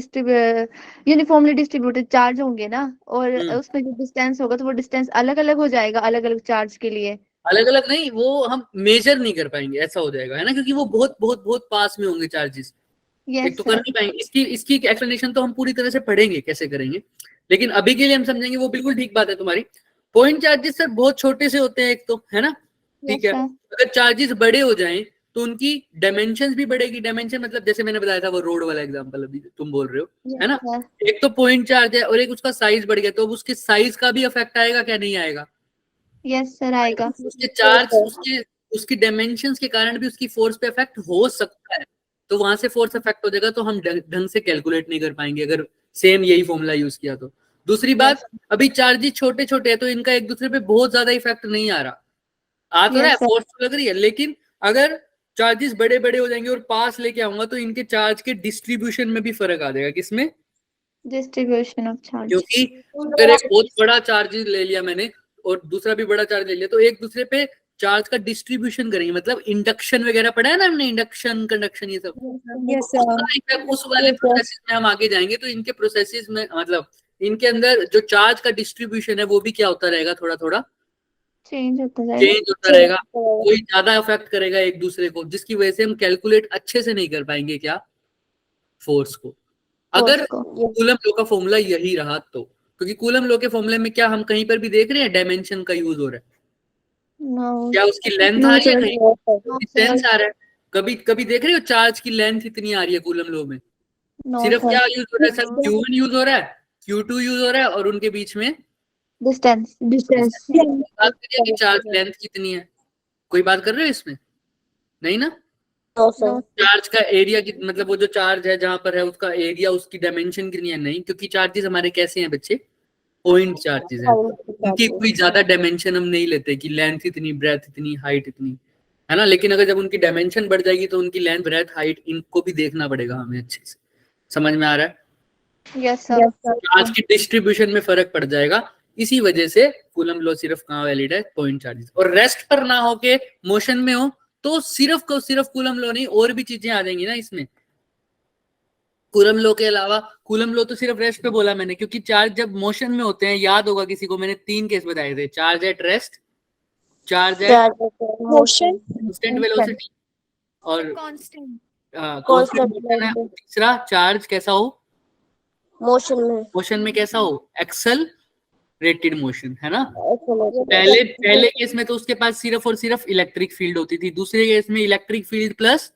यूनिफॉर्मली डिस्ट्रीब्यूटेड चार्ज होंगे ना, और उसमें जो डिस्टेंस होगा तो वो डिस्टेंस अलग अलग हो जाएगा अलग अलग चार्ज के लिए। अलग अलग नहीं, वो हम मेजर नहीं कर पाएंगे, ऐसा हो जाएगा है ना, क्योंकि वो बहुत बहुत बहुत पास में होंगे चार्जेस। एक तो कर नहीं पाएंगे। इसकी एक्सप्लेनेशन तो हम पूरी तरह से पढ़ेंगे कैसे करेंगे, लेकिन अभी के लिए हम समझेंगे। वो बिल्कुल ठीक बात है तुम्हारी। पॉइंट चार्जेस सर बहुत छोटे से होते हैं एक तो, है ना, ठीक है। अगर चार्जेस बड़े हो जाएं तो उनकी डायमेंशन भी बढ़ेगी। डायमेंशन मतलब जैसे मैंने बताया था वो रोड वाला एग्जांपल अभी तुम बोल रहे हो, है ना। एक तो पॉइंट चार्ज है और एक उसका साइज बढ़ गया, तो उसके साइज का भी इफेक्ट आएगा क्या? नहीं आएगा? यस सर आएगा। उसके चार्ज उसकी डायमेंशंस के कारण भी उसकी फोर्स पे इफेक्ट हो सकता है, तो वहां से फोर्स इफेक्ट हो जाएगा, तो हम ढंग से कैलकुलेट नहीं कर पाएंगे अगर सेम यही फॉर्मूला यूज किया तो। दूसरी बात, अभी चार्जेस छोटे छोटे हैं तो इनका एक दूसरे पे बहुत ज्यादा इफेक्ट नहीं आ रहा। आ तो रहा है, फोर्स तो लग रही है, लेकिन अगर चार्जेस बड़े बड़े हो जाएंगे और पास लेके आऊंगा तो इनके चार्ज के डिस्ट्रीब्यूशन में भी फर्क आ जाएगा। किसमें? Distribution of charge. क्योंकि अगर एक बहुत बड़ा चार्ज ले लिया मैंने और दूसरा भी बड़ा चार्ज ले लिया, तो एक दूसरे पे चार्ज का डिस्ट्रीब्यूशन करेंगे। मतलब इंडक्शन वगैरह पढ़ा है ना हमने, इंडक्शन कंडक्शन ये सब। उस वाले प्रोसेसेस में हम आगे जाएंगे तो इनके प्रोसेसेस में मतलब इनके अंदर जो चार्ज का डिस्ट्रीब्यूशन है वो भी क्या होता रहेगा, थोड़ा थोड़ा चेंज होता रहेगा। कोई ज्यादा अफेक्ट करेगा एक दूसरे को, जिसकी वजह से हम कैलकुलेट अच्छे से नहीं कर पाएंगे क्या? फोर्स को। अगर को। कूलम लॉ का फॉर्मूला यही रहा तो, क्योंकि कूलम लॉ के फॉर्मूले में क्या हम कहीं पर भी देख रहे हैं डायमेंशन का यूज हो रहा है? नो क्या उसकी लेंथ No, आ रही है sir. कहीं डिस्टेंस आ रहा है? कभी कभी देख रहे हो चार्ज की लेंथ इतनी आ रही है कूलम लॉ में? नो सिर्फ सर, क्या यूज हो रहा है सर? Q1 यूज हो रहा है, Q2 यूज हो रहा है और उनके बीच में डिस्टेंस बात करिए कि चार्ज लेंथ कितनी है? कोई बात कर रहे हो इसमें? नहीं ना? No, sir. चार्ज का एरिया मतलब वो जो चार्ज है जहां पर है उसका एरिया, उसकी डायमेंशन कितनी है? नहीं, क्योंकि चार्जेस हमारे कैसे हैं बच्चे? पॉइंट चार्जेस है। उनकी कोई ज्यादा डायमेंशन हम नहीं लेते कि लेंथ इतनी, ब्रेथ इतनी, हाइट इतनी, है ना। लेकिन अगर जब उनकी डायमेंशन बढ़ जाएगी तो उनकी लेंथ, ब्रेथ, हाइट इनको भी देखना पड़ेगा हमें अच्छे से। समझ में आ रहा है? Yes sir. चार्ज की डिस्ट्रीब्यूशन में फर्क पड़ जाएगा। इसी वजह से कूलम लॉ सिर्फ कहाँ वैलिड है? Point charges. और रेस्ट पर ना हो के मोशन में हो तो सिर्फ कूलम लॉ नहीं, और भी चीजें आ जाएंगी ना इसमें। कूलम लॉ के अलावा, कूलम लॉ तो सिर्फ रेस्ट पे बोला मैंने, क्योंकि चार्ज जब मोशन में होते हैं, याद होगा किसी को, मैंने 3 केस बताए थे, charge at rest, charge at Charge at motion. Constant velocity और कांस्टेंट कांस्टेंट मोशन है। तीसरा, चार्ज कैसा हो? Motion में. मोशन में कैसा हो? एक्सल रेटेड मोशन, है ना। Acceleration. पहले केस में तो उसके पास सिर्फ और सिर्फ इलेक्ट्रिक फील्ड होती थी, दूसरे केस में electric field plus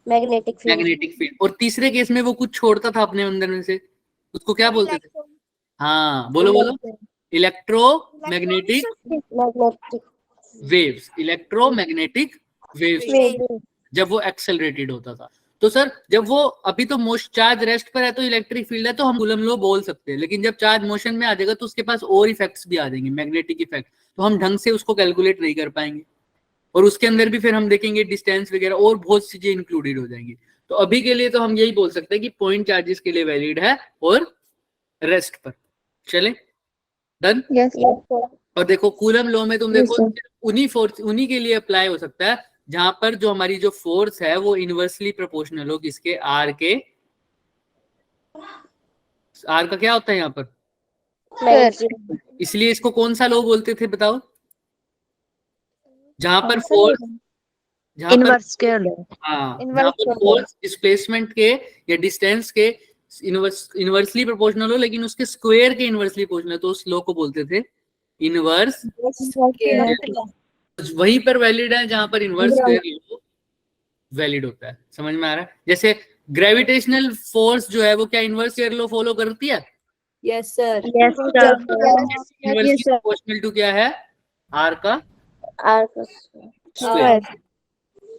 Magnetic field. Magnetic field, और तीसरे केस में वो कुछ छोड़ता था अपने अंदर में से, उसको क्या बोलते थे? हाँ, बोलो बोलो। Electromagnetic Magnetic waves, electromagnetic waves, wave. जब वो एक्सेलरेटेड होता था। तो सर जब वो, अभी तो चार्ज रेस्ट पर है तो इलेक्ट्रिक फील्ड है तो हम कूलम लॉ बोल सकते हैं, लेकिन जब चार्ज मोशन में आ जाएगा तो उसके पास और इफेक्ट्स भी आ जाएंगे, मैग्नेटिक इफेक्ट, तो हम ढंग से उसको कैलकुलेट नहीं कर पाएंगे, और उसके अंदर भी फिर हम देखेंगे डिस्टेंस वगैरह और बहुत चीजें इंक्लूडेड हो जाएंगी। तो अभी के लिए तो हम यही बोल सकते हैं कि पॉइंट चार्जेस के लिए वैलिड है और रेस्ट पर। चले, डन। Yes Yes, sir. और देखो कूलम लॉ में तुम Yes, देखो उन्हीं फोर्स, उन्हीं के लिए अप्लाई हो सकता है जहां पर जो हमारी जो फोर्स है वो इनवर्सली प्रोपोर्शनल हो किसके? आर के। आर का क्या होता है यहाँ पर? Magnetic. इसलिए इसको कौन सा लॉ बोलते थे बताओ? जहां पर कौन सा फोर्स, जहां पर इनवर्स के लो हाँ, Inverse जहां पर के फोर्स डिस्प्लेसमेंट के या डिस्टेंस के इनवर्सली प्रोपोर्शनल हो, लेकिन उसके स्क्वायर के इनवर्सली प्रोपोर्शनल, तो उस लॉ को बोलते थे इनवर्स। वहीं पर वैलिड है जहां पर इनवर्स स्क्वायर वैलिड होता है। समझ में आ रहा है? जैसे ग्रेविटेशनल फोर्स जो है वो क्या इनवर्स स्क्वायर लॉ फॉलो करती है? Yes sir. Yes, sir. Inversely proportional to क्या है? आर का R स्क्वायर।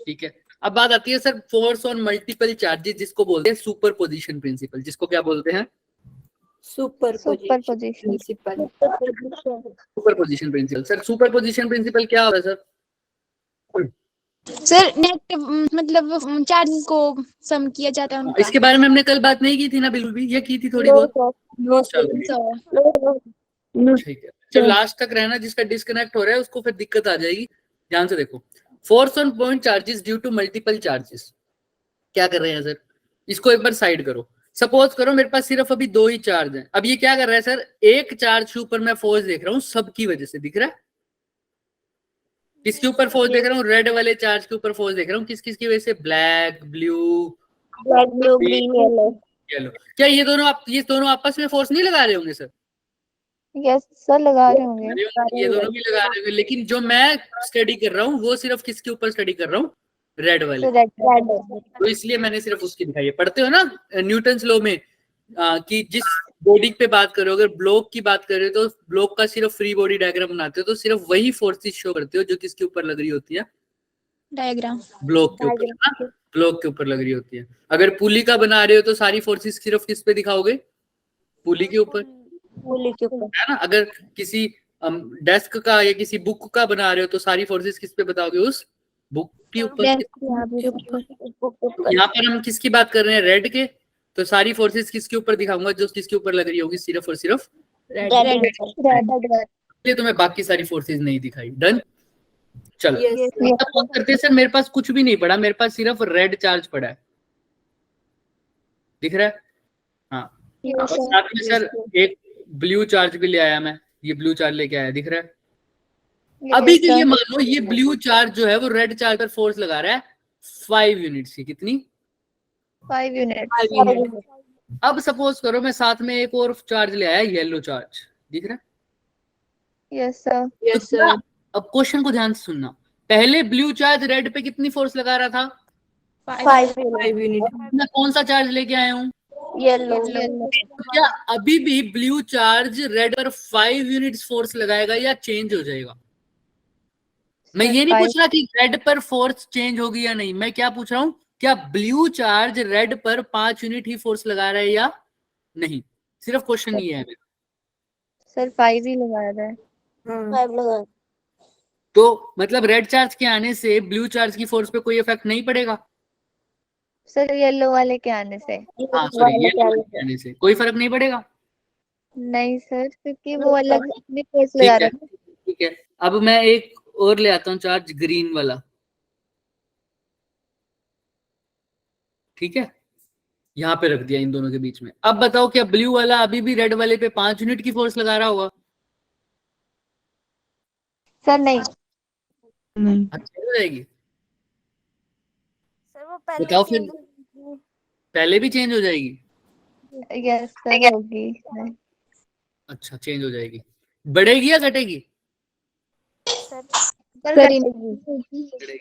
ठीक है, अब बात आती है sir force on multiple charges, जिसको बोलते हैं सुपरपोजिशन प्रिंसिपल। जिसको क्या बोलते हैं? Superposition Superposition. Principle. Superposition principle. Sir superposition principle क्या होता है सर? सर नेगेटिव मतलब चार्जेस को सम किया जाता है उनका। इसके बारे में हमने कल बात नहीं की थी ना, बिल्कुल भी, ये की थी थोड़ी बहुत। चलो ठीक है, जब लास्ट तक रहना, जिसका डिस्कनेक्ट हो रहा है उसको फिर दिक्कत आ जाएगी। ध्यान से देखो, force on point charges due to multiple charges. क्या कर रहे हैं सर? इसको एक बार साइड करो। सपोज करो मेरे पास सिर्फ अभी 2 ही चार्ज हैं। अब ये क्या कर रहा है सर? एक चार्ज के ऊपर मैं फोर्स देख रहा हूँ सबकी वजह से, दिख रहा है? किसके ऊपर फोर्स देख रहा हूँ? रेड वाले चार्ज के ऊपर फोर्स देख रहा हूँ। किस किस की वजह से? Black, blue, Black, blue, green, yellow. Yellow. क्या ये दोनों आपस में फोर्स नहीं लगा रहे होंगे सर? यस सर लगा रहे होंगे। ये दोनों भी लगा रहे होंगे, लेकिन जो मैं स्टडी कर रहा हूँ वो सिर्फ किसके ऊपर स्टडी कर रहा हूँ? रेड वाले। So that तो इसलिए मैंने सिर्फ उसकी दिखाई है। पढ़ते हो ना न्यूटन्स लॉ में कि जिस बॉडी पे बात करो, अगर ब्लॉक की बात करें तो ब्लॉक का सिर्फ फ्री बॉडी डायग्राम बनाते हो तो सिर्फ वही फोर्सेस शो करते हो जो किसके ऊपर लग रही होती है? डायग्राम ब्लॉक के ऊपर, ना? ब्लॉक के ऊपर लग रही होती है। अगर पुली का बना रहे हो तो सारी फोर्सेस सिर्फ किस पे दिखाओगे? पुली के ऊपर, पुली के ऊपर. है ना। अगर किसी डेस्क का या किसी बुक का बना रहे हो तो सारी फोर्सेस किस पे बताओगे? उस बुक के ऊपर। यहाँ पर हम किसकी बात कर रहे हैं? रेड के। तो सारी फोर्सेस किसके ऊपर दिखाऊंगा? जो किसके ऊपर लग रही होगी? सिर्फ और सिर्फ Red. इसलिए तुम्हें बाकी सारी फोर्सेस नहीं दिखाई। डन। चलो सपोज करते हैं सर मेरे पास कुछ भी नहीं पड़ा, मेरे पास सिर्फ रेड चार्ज पड़ा है, दिख रहा है? हाँ, और साथ में सर एक ब्लू चार्ज भी ले आया मैं, ये ब्लू चार्ज लेके आया, दिख रहा है? अभी के लिए मान लो ये ब्लू चार्ज जो है वो रेड चार्ज पर फोर्स लगा रहा है 5 यूनिट्स की। कितनी? 5 यूनिट। अब सपोज करो मैं साथ में एक और चार्ज ले आया, येलो चार्ज, दिख रहा है? Yes sir. Yes, sir. अब क्वेश्चन को ध्यान से सुनना। पहले ब्लू चार्ज रेड पे कितनी फोर्स लगा रहा था? 5 5 unit. मैं कौन सा चार्ज लेके आया हूँ? येलो तो क्या अभी भी ब्लू चार्ज रेड पर 5 यूनिट्स फोर्स लगाएगा या चेंज हो जाएगा? मैं ये नहीं पूछ रहा कि रेड पर फोर्स चेंज होगी या नहीं, मैं क्या पूछ रहा हूँ, क्या ब्लू चार्ज रेड पर 5 यूनिट ही फोर्स लगा रहा है या नहीं? सिर्फ क्वेश्चन ये है। सर 5 ही लगा रहा है। 5 लगा। तो मतलब रेड चार्ज के आने से ब्लू चार्ज की फोर्स पे कोई इफेक्ट नहीं पड़ेगा? सर येलो वाले के आने से हाँ सॉरी, ये के आने से कोई फर्क नहीं पड़ेगा? नहीं सर, क्योंकि वो अलग अपनी फोर्स लगा रहा है। ठीक है, अब मैं एक और ले आता हूँ चार्ज, ग्रीन वाला। ठीक है, यहाँ पे रख दिया इन दोनों के बीच में। अब बताओ क्या ब्लू वाला अभी भी रेड वाले पे 5 यूनिट की फोर्स लगा रहा होगा? सर नहीं। अच्छा हो जाएगी? सर वो पहले बताओ फिर, change होगी। पहले भी चेंज हो जाएगी? यस सर होगी। अच्छा, चेंज हो जाएगी। बढ़ेगी या घटेगी? सर सर बढ़ेगी।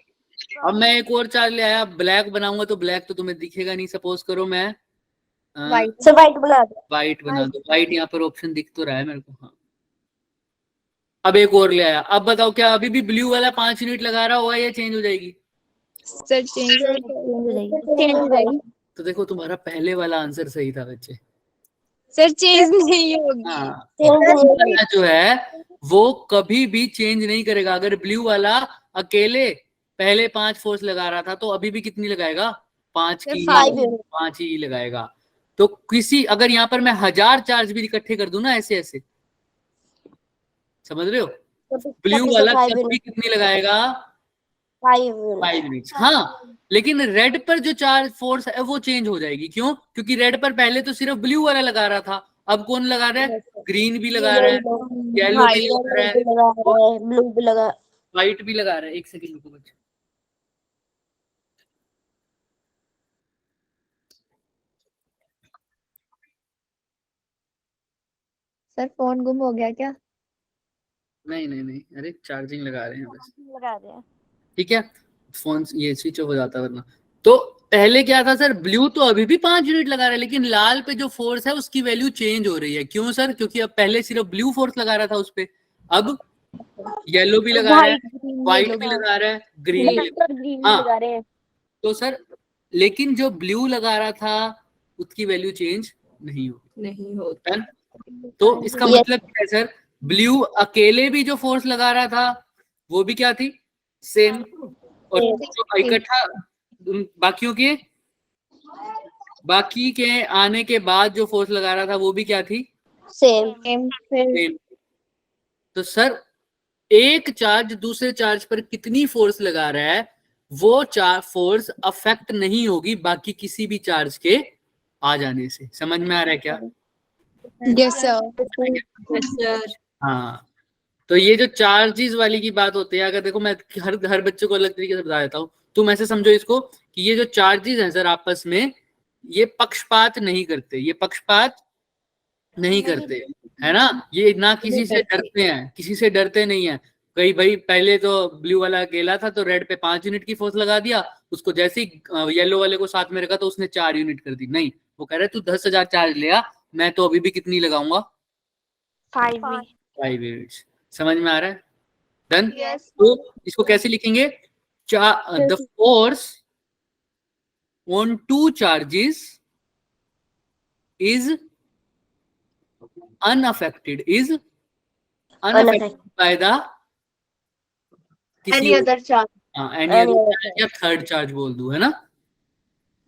अब मैं एक और चार्ज ले आया, ब्लैक बनाऊंगा तो ब्लैक तो तुम्हें दिखेगा नहीं। सपोज करो मैं वाइट। सर व्हाइट बना दो। व्हाइट बना दो। व्हाइट यहाँ पर ऑप्शन दिख तो रहा है मेरे को। हाँ, अब एक और ले आया। अब बताओ क्या अभी भी ब्लू वाला 5 यूनिट लगा रहा होगा या चेंज हो जाएगी? सर चेंज चेंज हो जाएगी। तो देखो तुम्हारा पहले वाला आंसर सही था बच्चे। सर चेंज नहीं होगी। हाँ, चेंज ब्लू वाला जो है वो कभी भी चेंज नहीं करेगा। अगर ब्लू वाला अकेले पहले 5 फोर्स लगा रहा था तो अभी भी कितनी लगाएगा? 5 की, 5 ही लगाएगा। तो किसी, अगर यहाँ पर मैं 1000 चार्ज भी इकट्ठे कर दूं ना ऐसे ऐसे, समझ रहे हो, ब्लू वाला तब भी कितनी लगाएगा? 5 यूनिट्स। हाँ, लेकिन रेड पर जो चार्ज फोर्स है वो चेंज हो जाएगी। क्यों? क्योंकि रेड पर पहले तो सिर्फ ब्लू वाला लगा रहा था, अब कौन लगा रहा है? ग्रीन भी लगा रहा है, येलो भी लगा रहा है, ब्लू भी लगा। व्हाइट भी लगा रहा है। एक सेकंड रुको बच्चे। सर फोन गुम हो गया क्या? नहीं नहीं नहीं, अरे चार्जिंग लगा रहे हैं बस। लगा दे। ठीक है, फोन ये स्विच ऑफ हो जाता है वरना। तो पहले क्या था सर, ब्लू तो अभी भी 5 यूनिट लगा रहा है, लेकिन लाल पे जो फोर्स है उसकी वैल्यू चेंज हो रही है। क्यों सर? क्योंकि अब पहले सिर्फ ब्लू फोर्स लगा रहा था उस पे, अब येलो भी लगा रहा है, व्हाइट भी लगा रहा है, ग्रीन भी लगा रहा है। लगा रहे हैं। तो सर, लेकिन जो ब्लू लगा रहा था उसकी वैल्यू चेंज नहीं होगी। नहीं होता। है ना? तो इसका मतलब क्या है सर, ब्लू अकेले भी जो फोर्स लगा रहा था वो भी क्या थी? सेम। और जो इकट्ठा बाकी के आने के बाद जो फोर्स लगा रहा था वो भी क्या थी? सेम। सेम। तो सर, एक चार्ज दूसरे चार्ज पर कितनी फोर्स लगा रहा है वो फोर्स अफेक्ट नहीं होगी बाकी किसी भी चार्ज के आ जाने से। समझ में आ रहा है क्या? Yes sir. Yes, sir. हाँ, तो ये जो चार्जेस वाली की बात होती है, अगर देखो मैं हर बच्चे को अलग तरीके से बता देता हूँ। तुम ऐसे समझो इसको कि ये जो चार्जेस हैं सर आपस में, ये पक्षपात नहीं करते, ये पक्षपात नहीं करते, है ना? ये ना किसी से डरते हैं, किसी से डरते नहीं है। कहीं भाई पहले तो ब्लू वाला अकेला था तो रेड पे 5 यूनिट की फोर्स लगा दिया, उसको जैसे ही येलो वाले को साथ में रखा तो उसने 4 यूनिट कर दी। नहीं, वो कह रहे तू 10,000 चार्ज ले आ, मैं तो अभी भी कितनी लगाऊंगा? 5 यूनिट्स। समझ में आ रहा है? डन। तो इसको कैसे लिखेंगे? The force on 2 charges is unaffected by the Any other charge? any other charge या थर्ड चार्ज बोल दूं, है ना?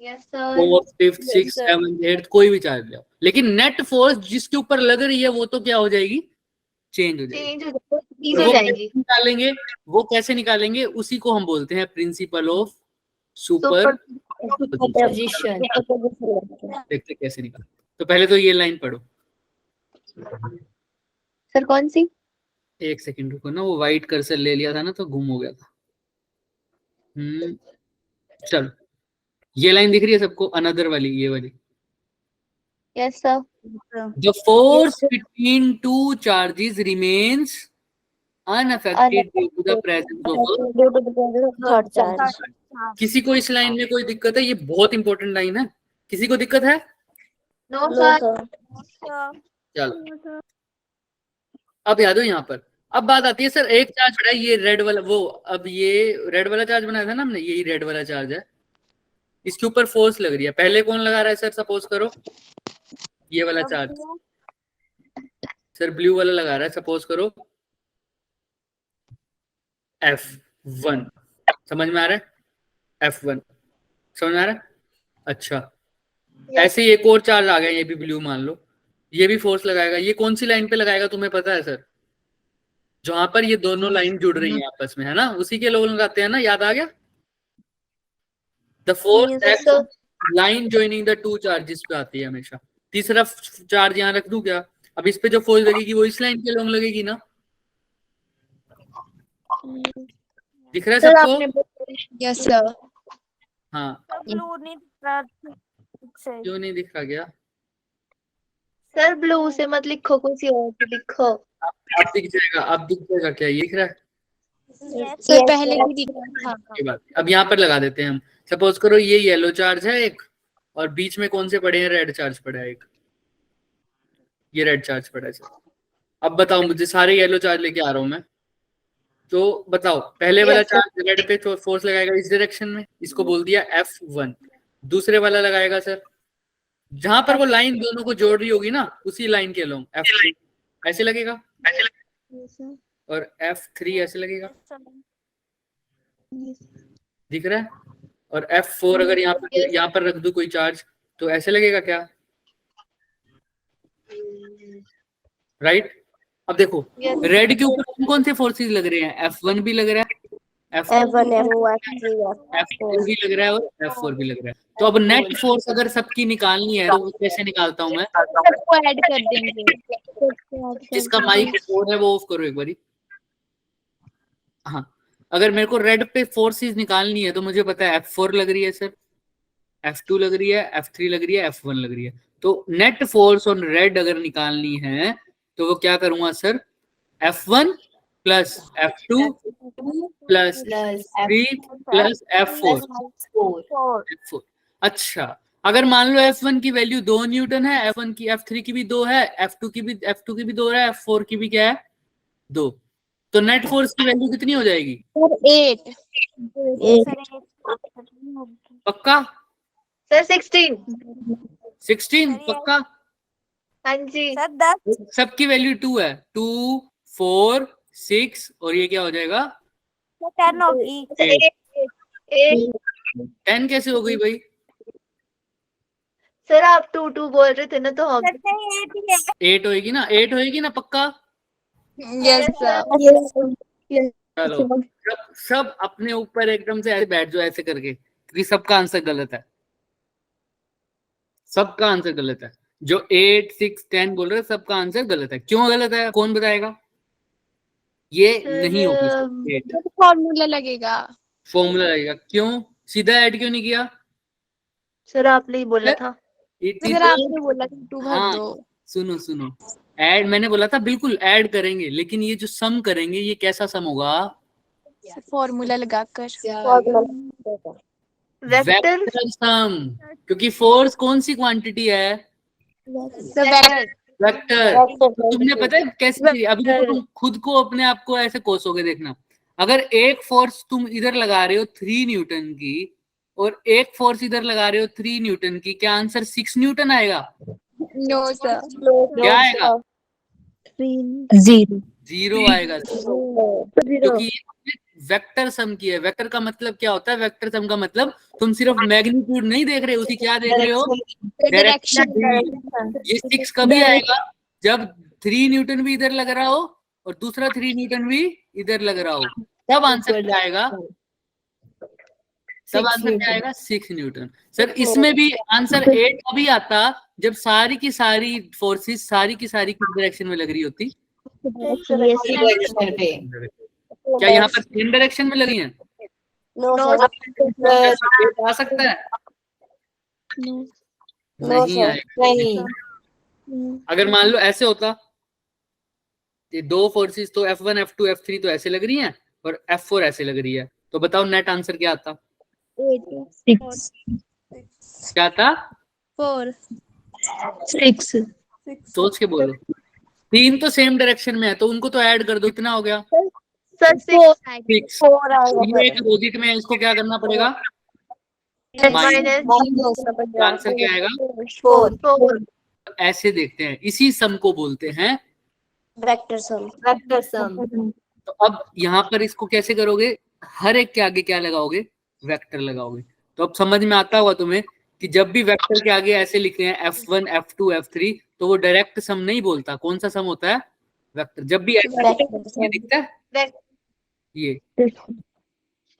Yes sir. 4th 5th 6th 7th 8th कोई भी चार्ज ले आओ, लेकिन नेट फोर्स जिसके ऊपर लग रही है वो तो क्या हो जाएगी? चेंज हो जाएगी। हो जाएगी। निकालेंगे, वो कैसे निकालेंगे? उसी को हम बोलते हैं प्रिंसिपल ऑफ सुपर Position. देखते कैसे निकाल। तो पहले तो ये लाइन पढ़ो। सर कौन सी? एक सेकंड रुको ना, वो व्हाइट कर्सर ले लिया था ना तो गुम हो गया था। चलो, ये लाइन दिख रही है सबको? अनदर वाली, ये वाली yes sir. The force between two charges remains unaffected due to the presence of a Due to the presence of third charge. किसी को इस लाइन में कोई दिक्कत है? ये बहुत इंपॉर्टेंट लाइन है। किसी को दिक्कत है? No No, sir. sir. चलो अब याद हो यहाँ पर। अब बात आती है सर, एक चार्ज पड़ा है ये रेड वाला, वो अब ये रेड वाला चार्ज बनाया था ना हमने, यही रेड वाला चार्ज है, इसके ऊपर फोर्स लग रही है। पहले कौन लगा रहा है सर? सपोज करो ये वाला चार्ज सर ब्लू वाला लगा रहा है, सपोज करो F1। समझ में आ रहा है? F1 समझ में आ रहा है? अच्छा, ऐसे ही एक और चार्ज आ गया, ये भी ब्लू मान लो, ये भी फोर्स लगाएगा। ये कौन सी लाइन पे लगाएगा तुम्हें पता है सर? जहां पर ये दोनों लाइन जुड़ रही हैं आपस में, है ना, उसी के लोग लगाते हैं ना। याद आ गया? The force act line joining the two charges पे आती है हमेशा। तीसरा चार्ज यहाँ रख दूं क्या? अब इस पे जो फोर्स लगेगी वो इस लाइन के लोग लगेगी ना। दिख रहा है सबको? Yes sir. हाँ, ब्लू नहीं दिख रहा से। क्यों नहीं दिख रहा? गया सर ब्लू से मत लिखो, किसी और से लिखो। अब दिख जाएगा। अब दिख जाएगा क्या? ये दिख रहा है? सर पहले भी दिख रहा था। ये बात अब यहाँ पर लगा देते हैं हम। सपोज करो ये येलो चार्ज है एक, और बीच में कौन से पड़े हैं? रेड चार्ज पड़ा है एक, ये रेड चार्ज पड़ा है सर। अब बताओ मुझे, सारे येलो चार्ज लेके आ रहा हूं मैं, तो बताओ पहले वाला चार्ज रेड पे फोर्स लगाएगा इस डायरेक्शन में, इसको बोल दिया F1। दूसरे वाला लगाएगा सर जहां पर वो लाइन दोनों को जोड़ रही होगी ना, उसी लाइन के लोग F2 ऐसे लगेगा, और F3 ऐसे लगेगा। दिख रहा है? और F4 अगर यहाँ पर रख दूं कोई चार्ज तो ऐसे लगेगा क्या? राइट? अब देखो रेड के ऊपर कौन कौन से फोर्सेस लग रहे हैं? F1 भी लग रहा है, F1, F2, F3, F2 भी लग रहा है, और F4 भी लग रहा है। तो अब नेट फोर्स अगर सबकी निकालनी है तो कैसे निकालता हूं मैं? सबको ऐड कर देंगे। जिसका माइक ऑन है वो ऑफ करो एक बारी। हाँ, अगर मेरे को रेड पे फोर्सेस निकालनी है तो मुझे पता है F4 लग रही है सर, F2 लग रही है, F3 लग रही है, F1 लग रही है। तो नेट फोर्स ऑन रेड अगर निकालनी है तो वो क्या करूंगा sir? F1 plus F2 plus 3 plus F4। अच्छा, अगर मान लो F1 की वैल्यू 2 न्यूटन है, F1 की F3 की भी 2 है, F2 की भी 2 है, F4 की भी क्या है? 2। तो नेट फोर्स की वैल्यू कितनी हो जाएगी? 8। पक्का? सर 16। 16 पक्का? हाँ जी सर 10। सबकी वैल्यू 2 है, 2 4 6 और ये क्या हो जाएगा? 10 होगी। 10 कैसे हो गई भाई? सर आप 2 बोल रहे थे ना, तो हम 8 होएगी ना? 8 होएगी ना पक्का? Yes sir. चलो सब अपने ऊपर एकदम से ऐसे बैठ जाओ ऐसे करके, क्योंकि सबका आंसर गलत है। सबका आंसर गलत है। जो 8 6 10 बोल रहे हैं सबका आंसर गलत है। क्यों गलत है? कौन बताएगा? ये नहीं होगी। फॉर्मूला लगेगा। फॉर्मूला लगेगा। क्यों? सीधा ऐड क्यों नहीं किया? सर आपने ही बोला था। सर आपने बोला कि 2 भर दो। सुनो, ऐड मैंने बोला था, बिल्कुल ऐड करेंगे, लेकिन ये जो सम करेंगे ये कैसा सम होगा? फॉर्मूला लगाकर। Vector sum. क्योंकि फोर्स कौन सी क्वांटिटी है? वेक्टर। तुमने पता है कैसे? अभी तो तुम खुद को अपने आप को ऐसे कोसोगे, देखना। अगर एक फोर्स तुम इधर लगा रहे हो 3 न्यूटन की और एक फोर्स इधर लगा रहे हो 3 न्यूटन की, क्या आंसर 6 न्यूटन आएगा? No sir. क्या आएगा? 0 आएगा। क्योंकि वेक्टर सम की है। वेक्टर का मतलब क्या होता है? वेक्टर सम का मतलब तुम सिर्फ मैग्नीट्यूड नहीं देख रहे हो, उसी क्या देख रहे हो? डायरेक्शन। ये 6 कभी आएगा? जब 3 न्यूटन भी इधर लग रहा हो और दूसरा 3 न्यूटन भी इधर लग रहा हो, तब आंसर क्या आएगा? तब आंसर क्या आएगा? 6 न्यूटन। सर इसमें भी आंसर 8 कभी आता जब सारी की सारी फोर्सेस सारी की सारी किस डायरेक्शन में लग रही होती? क्या यहाँ पर सेम डायरेक्शन में लगी हैं? आ सकता है? नहीं आएगा। अगर मान लो ऐसे होता, ये दो फोर्सेस तो F1 F2 F3 तो ऐसे लग रही हैं और F4 ऐसे लग रही है, तो बताओ नेट आंसर क्या आता? 6 क्या था? 4 6 सोच के बोलो। तीन तो सेम डायरेक्शन में है तो उनको तो ऐड कर दो, इतना हो गया सर 6। 4 आएगा ये एक अपोजिट में है, इसको क्या करना पड़ेगा? माइनस आंसर क्या आएगा? 4 ऐसे देखते हैं, इसी सम को बोलते हैं। Vector sum. Vector sum. तो अब यहाँ पर इसको कैसे करोगे? हर एक के आगे क्या लगाओगे? वेक्टर लगाओगे। तो अब समझ में आता होगा तुम्हें कि जब भी वेक्टर के आगे ऐसे लिखते हैं F1 F2 F3 तो वो डायरेक्ट सम नहीं बोलता। कौन सा सम होता है? वेक्टर। जब भी ऐसा ये दिखता है, ये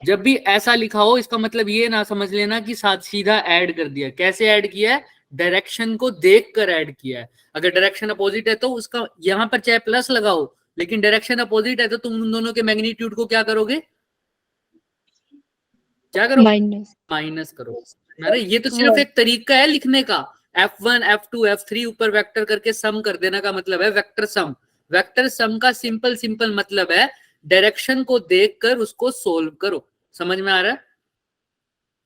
जब भी ऐसा लिखा हो इसका मतलब ये ना समझ लेना कि साथ सीधा ऐड कर दिया। कैसे ऐड किया है? डायरेक्शन को देखकर ऐड किया है। अगर डायरेक्शन अपोजिट है तो उसका यहाँ पर चाहे प्लस लगाओ, लेकिन डायरेक्शन अपोजिट है तो तुम उन दोनों के मैग्नीट्यूड को क्या करोगे? क्या करो? माइनस करो। अरे ये तो सिर्फ एक तरीका है लिखने का। F1 F2 F3 ऊपर वेक्टर करके सम कर देना का मतलब है वेक्टर सम। वेक्टर सम का सिंपल मतलब है डायरेक्शन को देखकर उसको सोल्व करो। समझ में आ रहा है?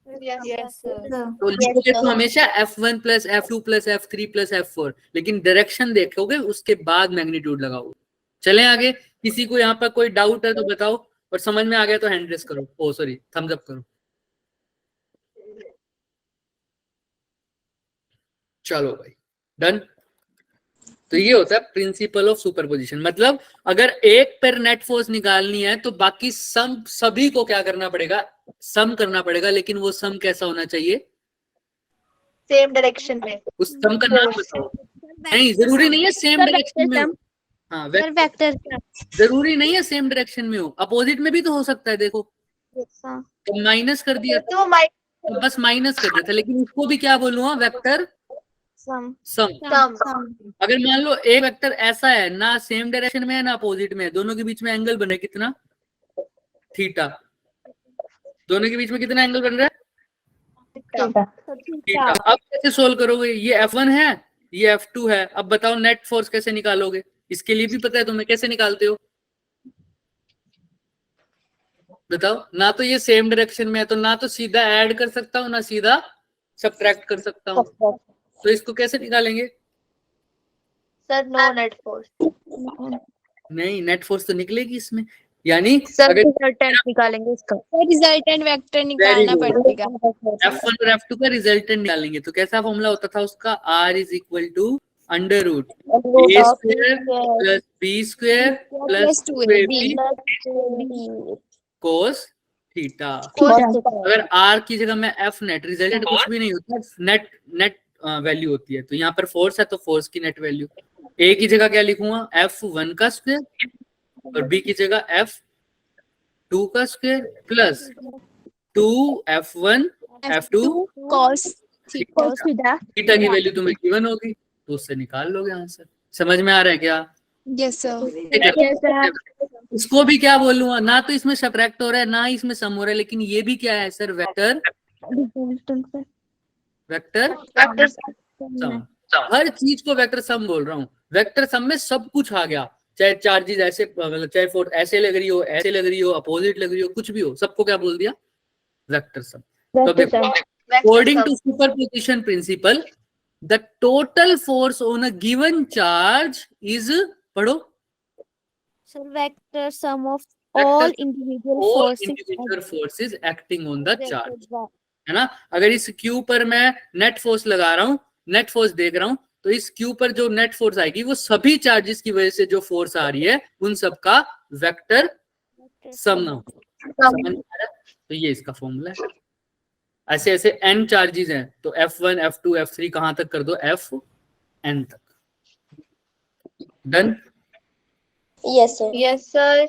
Yes sir. तो लिखोगे तो हमेशा F1 plus F2 plus F3 plus F4, लेकिन डायरेक्शन देखोगे उसके बाद मैग्नीट्यूड लगाओगे। चलें आगे। किसी को यहाँ पर कोई डाउट है तो बताओ, और समझ में आ गया तो हैंड रेस करो। ओ सॉरी, थम्स अप करो। चलो भाई, डन। तो ये होता है प्रिंसिपल ऑफ सुपरपोजिशन। मतलब अगर एक पर नेट फोर्स निकालनी है तो बाकी सभी को क्या करना पड़ेगा? सम करना पड़ेगा। लेकिन वो सम कैसा होना चाहिए? सेम डायरेक्शन में। उस सम का नाम बताओ। नहीं, जरूरी नहीं है सेम डायरेक्शन में हो। हाँ, वेक्टर जरूरी नहीं है सेम डायरेक्शन में हो, अपोजिट में भी तो हो सकता है। देखो, तो माइनस कर दिया तो तो बस माइनस कर दिया था, लेकिन इसको भी क्या बोलूंगा? Vector sum. सम। अगर मान लो एक वेक्टर ऐसा है, ना सेम डायरेक्शन में है ना अपोजिट में है, दोनों के बीच में एंगल बने कितना? थीटा। दोनों के बीच में कितना एंगल बन रहा है? थीटा। अब कैसे सोल्व करोगे? ये F1 है, ये F2 है। अब बताओ नेट फोर्स कैसे निकालोगे? इसके लिए भी पता है तुम्हें कैसे निकालते हो? बताओ। ना तो ये सेम डायरेक्शन में है तो ना तो सीधा ऐड कर सकता हूँ ना सीधा सब्ट्रैक्ट कर सकता हूँ। तो इसको कैसे निकालेंगे? Sir no net force. नहीं, नेट फोर्स तो निकलेगी इसमें। यानी सर अगर रिजल्टेंट निकालेंगे इसका। रिजल्टेंट वेक्टर निकालना good. पड़ेगा। F1 और F2 का रिजल्टेंट निकालेंगे तो कैसा फॉर्मूला होता था उसका? R is equal to under root a square plus b square plus 2ab cos theta. अगर R की जगह मैं F नेट, रिजल्टेंट कुछ भी नहीं होता, नेट वैल्यू होती है। तो यहाँ पर फोर्स है तो फोर्स की नेट वैल्यू। A की जगह क्या लिखूंगा? F1 का स्क्वायर, और B की जगह F2 का square plus 2F1 F2 cos theta की वैल्यू तुम्हें गिवन होगी तो उससे निकाल लोगे आंसर। समझ में आ रहा है क्या? Yes sir. इसको भी क्या बोलूंगा? ना तो इसमें सब्ट्रैक्ट हो रहा है ना इसमें सम हो रहा है, लेकिन ये भी क्या है सर? वेक्टर सम। हर चीज को वेक्टर सम बोल रहा हूँ। वेक्टर सम में सब कुछ आ गया, चाहे चार्जेस ऐसे, मतलब चाहे फोर्स ऐसे लग रही हो, ऐसे लग रही हो, अपोजिट लग रही हो, कुछ भी हो, सबको क्या बोल दिया? Vector sum. तो देखो, according to superposition principle the total force on a given charge is, पढ़ो, sir vector sum of Vector all sum individual all forces individual forces acting on the charge, है ना? अगर इस Q पर मैं नेट फोर्स लगा रहा हूँ, नेट फोर्स देख रहा हूँ, तो इस Q पर जो नेट फोर्स आएगी वो सभी चार्जेस की वजह से जो फोर्स आ रही है उन सब का वेक्टर सम ना हो। समझ में आ रहा है? तो ये इसका फॉर्मूला है। ऐसे ऐसे n चार्जेस हैं तो F1 F2 F3 कहां तक कर दो? Fn तक। Done? Yes sir. Yes sir.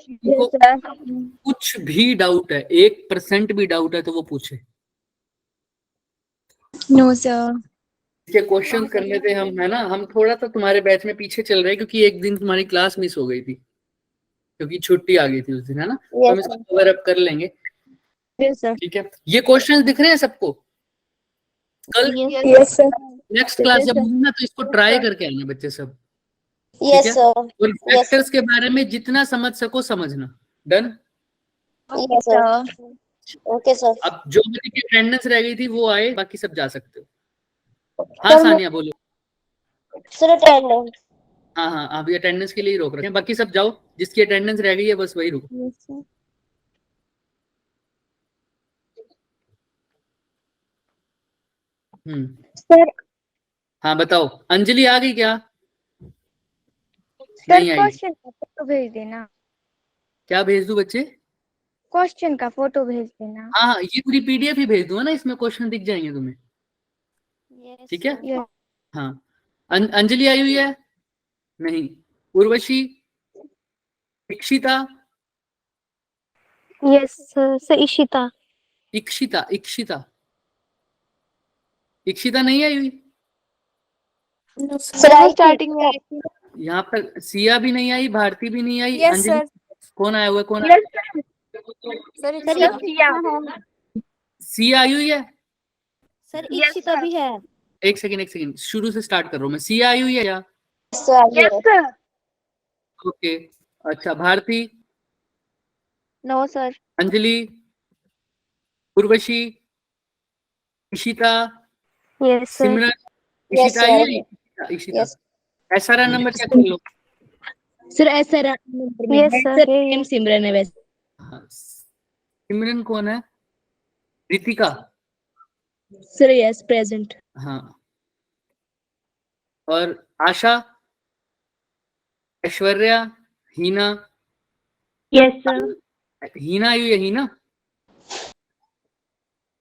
कुछ भी डाउट है, 1% भी डाउट है तो वो पूछे। No sir. इसके क्वेश्चन करने थे हम, है ना? हम थोड़ा सा तुम्हारे बैच में पीछे चल रहे हैं क्योंकि एक दिन तुम्हारी क्लास मिस हो गई थी क्योंकि छुट्टी आ गई थी उस दिन, है ना? तो हम इसको कवर अप कर लेंगे। ठीक है। ये क्वेश्चंस दिख रहे हैं सबको? कल Yes, sir. नेक्स्ट क्लास जब होगी ना तो इसको ट्राई करके आएंगे बच्चे सब, Yes, है? sir. और फैक्टर्स के बारे में जितना समझ सको समझना। Done. Yes, sir. Okay, sir. अब जो बच्चे की अटेंडेंस रह गई थी वो आए, बाकी सब जा सकते हो। हाँ सानिया बोलो। Sir, attendance. हाँ हाँ, अभी अटेंडेंस के लिए ही रोक रखे हैं, बाकी सब जाओ, जिसकी अटेंडेंस रह गई है बस वही रुको। सर हाँ बताओ, अंजलि आ गई क्या? सर नहीं आई। क्वेश्चन का फोटो भेज देना, क्या भेज दूं बच्चे? क्वेश्चन का फोटो भेज देना। हाँ हाँ, ये पूरी पीडीएफ ही भेज दूंगा ना, इसमें क्वेश्चन दिख जाएंगे तुम्हें। Yes, ठीक है। Yes. हाँ, अंजलि आई हुई है? नहीं। Urvashi, Ikshita, yes sir Ishita. इक्षिता इक्षिता इक्षिता नहीं आई हुई। Sir, starting में यहाँ पर सिया भी नहीं आई, भारती भी नहीं आई। Yes, Anjali, sir. कौन आया हुआ है? कौन आया? सर सिया आई हुई है? सर इशिता भी है। एक सेकंड, शुरू से स्टार्ट कर रहा हूँ मैं। सिया आई हुई है या? sir, yes. ओके, अच्छा। Bharti, no sir. Anjali, Urvashi, Ishita, yes sir. Simran, Yes, Ishita आई sir. है? इशिता। Yes. ऐसा रहा नंबर चेक कर लो। सर ऐसा नंबर में Yes, है sir. सर, सेम सिमरन है वैसे। हाँ, सिमरन कौन है? रितिका। Sir yes present. हाँ, और आशा, ऐश्वर्या, हीना। Yes sir. हीना आई हुई है? हीना,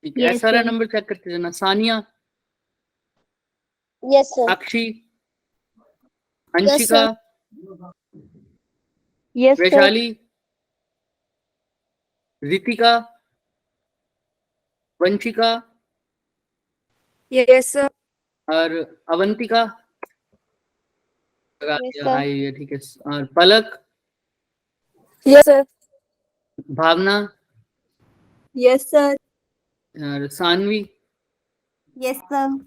ठीक है। Yes, ऐसा रहा sir. नंबर चेक करते जाना। Sania, Yes, sir. Sakshi, Anshika, yes sir. Vaishali, Ritika, Vanshika yes sir. और अवंतिका। Yes, sir. आई हुई है, ठीक है। और पलक, यस सर। भावना यस सर। और सानवी यस सर।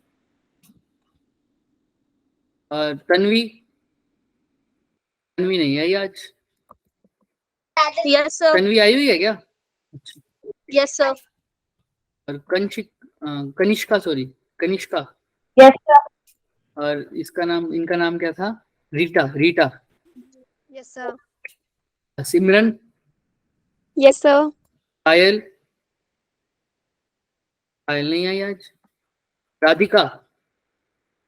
और तन्वी। तन्वी नहीं आई आज। Yes sir. तन्वी आई हुई है क्या? Yes sir. और Kanishka, sorry, Kanishka. Yes sir. और इसका नाम, इनका नाम क्या था? Rita. Yes sir. Simran, yes sir. Payal नहीं आई आज। Radhika,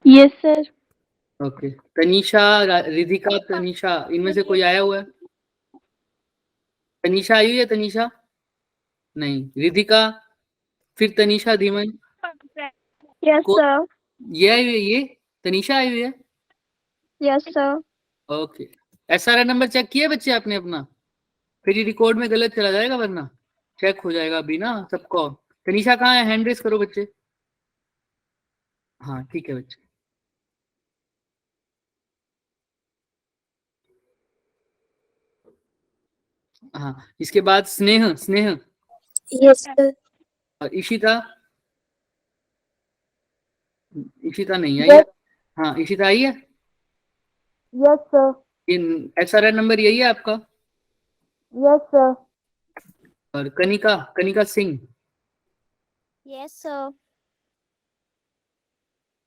yes sir. Okay. Tanisha, Ridhika, Tanisha, इनमें से कोई आया हुआ है? तनीषा आई हुई है? तनीषा नहीं। रिधिका, फिर तनीषा, धीमन। यस को- सर। ये आई हुई है? ये तनीषा आई हुई है? Yes sir. Okay. SRI number check किया बच्चे आपने अपना? फिर ये रिकॉर्ड में गलत चला जाएगा, वरना चेक हो जाएगा अभी ना सबको। तनीषा कहाँ है? हैंड रेस करो बच्चे। हाँ ठीक है बच्चे। हाँ, इसके बाद स्नेह यस सर। और इशिता नहीं आई है। हाँ, इशिता आई है? Yes sir. ये एसआरआई नंबर यही है आपका? Yes sir. और कनिका सिंह, Yes, sir.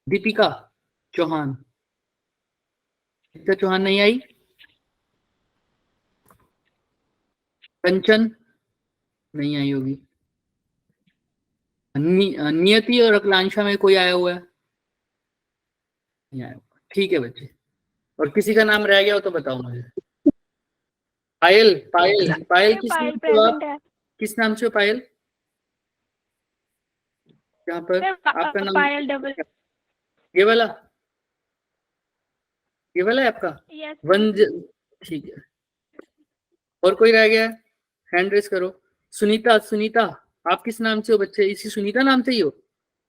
दीपिका चौहान नहीं आई। कंचन नहीं आई होगी। नियति और अकलांशा में कोई आया हुआ है? नहीं आया हुआ। ठीक है बच्चे। और किसी का नाम रह गया हो तो बताओ मुझे। पायल किस नाम से हो आप? किस नाम से हो पायल? यहाँ पर आपका नाम पायल डबल। ये वाला है आपका? ठीक है। और कोई रह गया है? हैंड रेस करो। सुनीता, आप किस नाम से हो बच्चे? इसी सुनीता नाम से ही हो?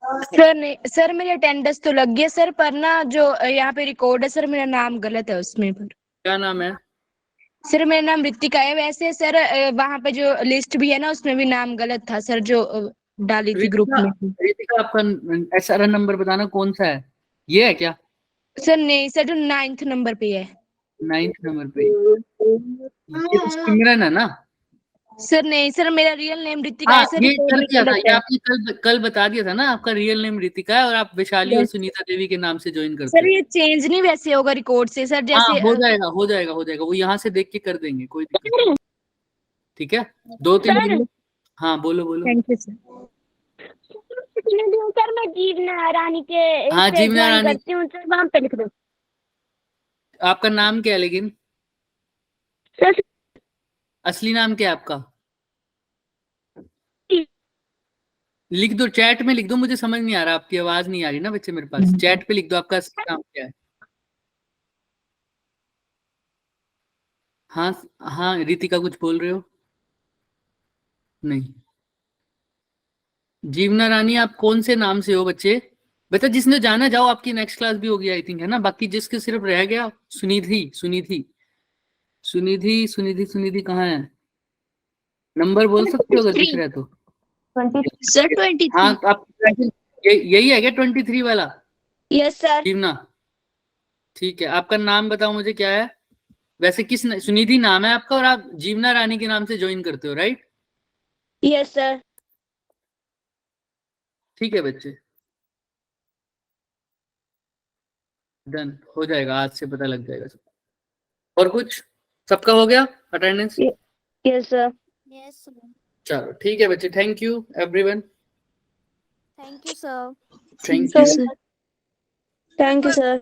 सर नहीं सर, मेरी अटेंडेंस तो लग गई है सर, पर ना जो यहाँ पे रिकॉर्ड है सर, मेरा नाम गलत है उसमें। पर क्या नाम है? सर मेरा नाम रितिका है वैसे सर, वहाँ पे जो लिस्ट भी है ना उसमें भी नाम गलत था सर, जो डाली थी ग्रुप में। रितिका आपका SRN नंबर बताना कौन सा है, ये है क्या? सर नहीं सर, जो 9th नंबर पे है। 9th नंबर पे ये तो सिमरन है ना? सर नहीं सर, मेरा रियल नेम रितिका हाँ है सर, ये रिकॉर्ड कर में दिया था, गलत ये है। आपने कल बता दिया था ना, आपका रियल नेम रितिका है और आप वैशाली और सुनीता देवी के नाम से ज्वाइन करते सर हो। ये चेंज नहीं वैसे होगा रिकॉर्ड से सर, हाँ जैसे हो जाएगा हो जाएगा हो जाएगा, वो यहाँ से देख के कर देंगे, कोई दिक्कत नहीं। ठीक है 2-3 दिन में। हाँ बोलो बोलो। Thank you sir. सर मैं जीवना रानी के हाँ इससे जीवना ज्वाइन रानी, करती हूँ सर, वहाँ पे लिख दो। आपका नाम क्या है लेकिन? सर असली नाम क्या है आपका? लिख दो, चैट में लिख दो, मुझे समझ नहीं आ रहा, आपकी आवाज नहीं आ रही ना बच्चे मेरे पास, चैट पे लिख दो आपका असली नाम क्या है। हाँ हाँ रितिका कुछ बोल रहे हो? नहीं। जीवना रानी आप कौन से नाम से हो बच्चे? बता, जिसने जाना जाओ, आपकी नेक्स्ट क्लास भी होगी आई थिंक, है ना? बाकी जिसके सिर्फ रह गया सुनिधि, सुनिधि सुनिधि सुनिधि सुनिधि कहाँ है? नंबर बोल सकते हो अगर दिख रहा है तो। सर 23। हाँ तो आप यही है क्या 23 वाला? Yes sir. जीवना ठीक है, आपका नाम बताओ मुझे क्या है वैसे? सुनिधि नाम है आपका और आप जीवना रानी के नाम से ज्वाइन करते हो, राइट? Yes sir. ठीक है बच्चे, डन हो जाएगा, आज से पता लग जाएगा सब। और कुछ? सबका हो गया attendance? Yes sir. Yes sir. चलो ठीक है बच्चे, thank you everyone. Thank you sir. Thank you thank you sir.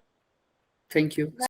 Thank you.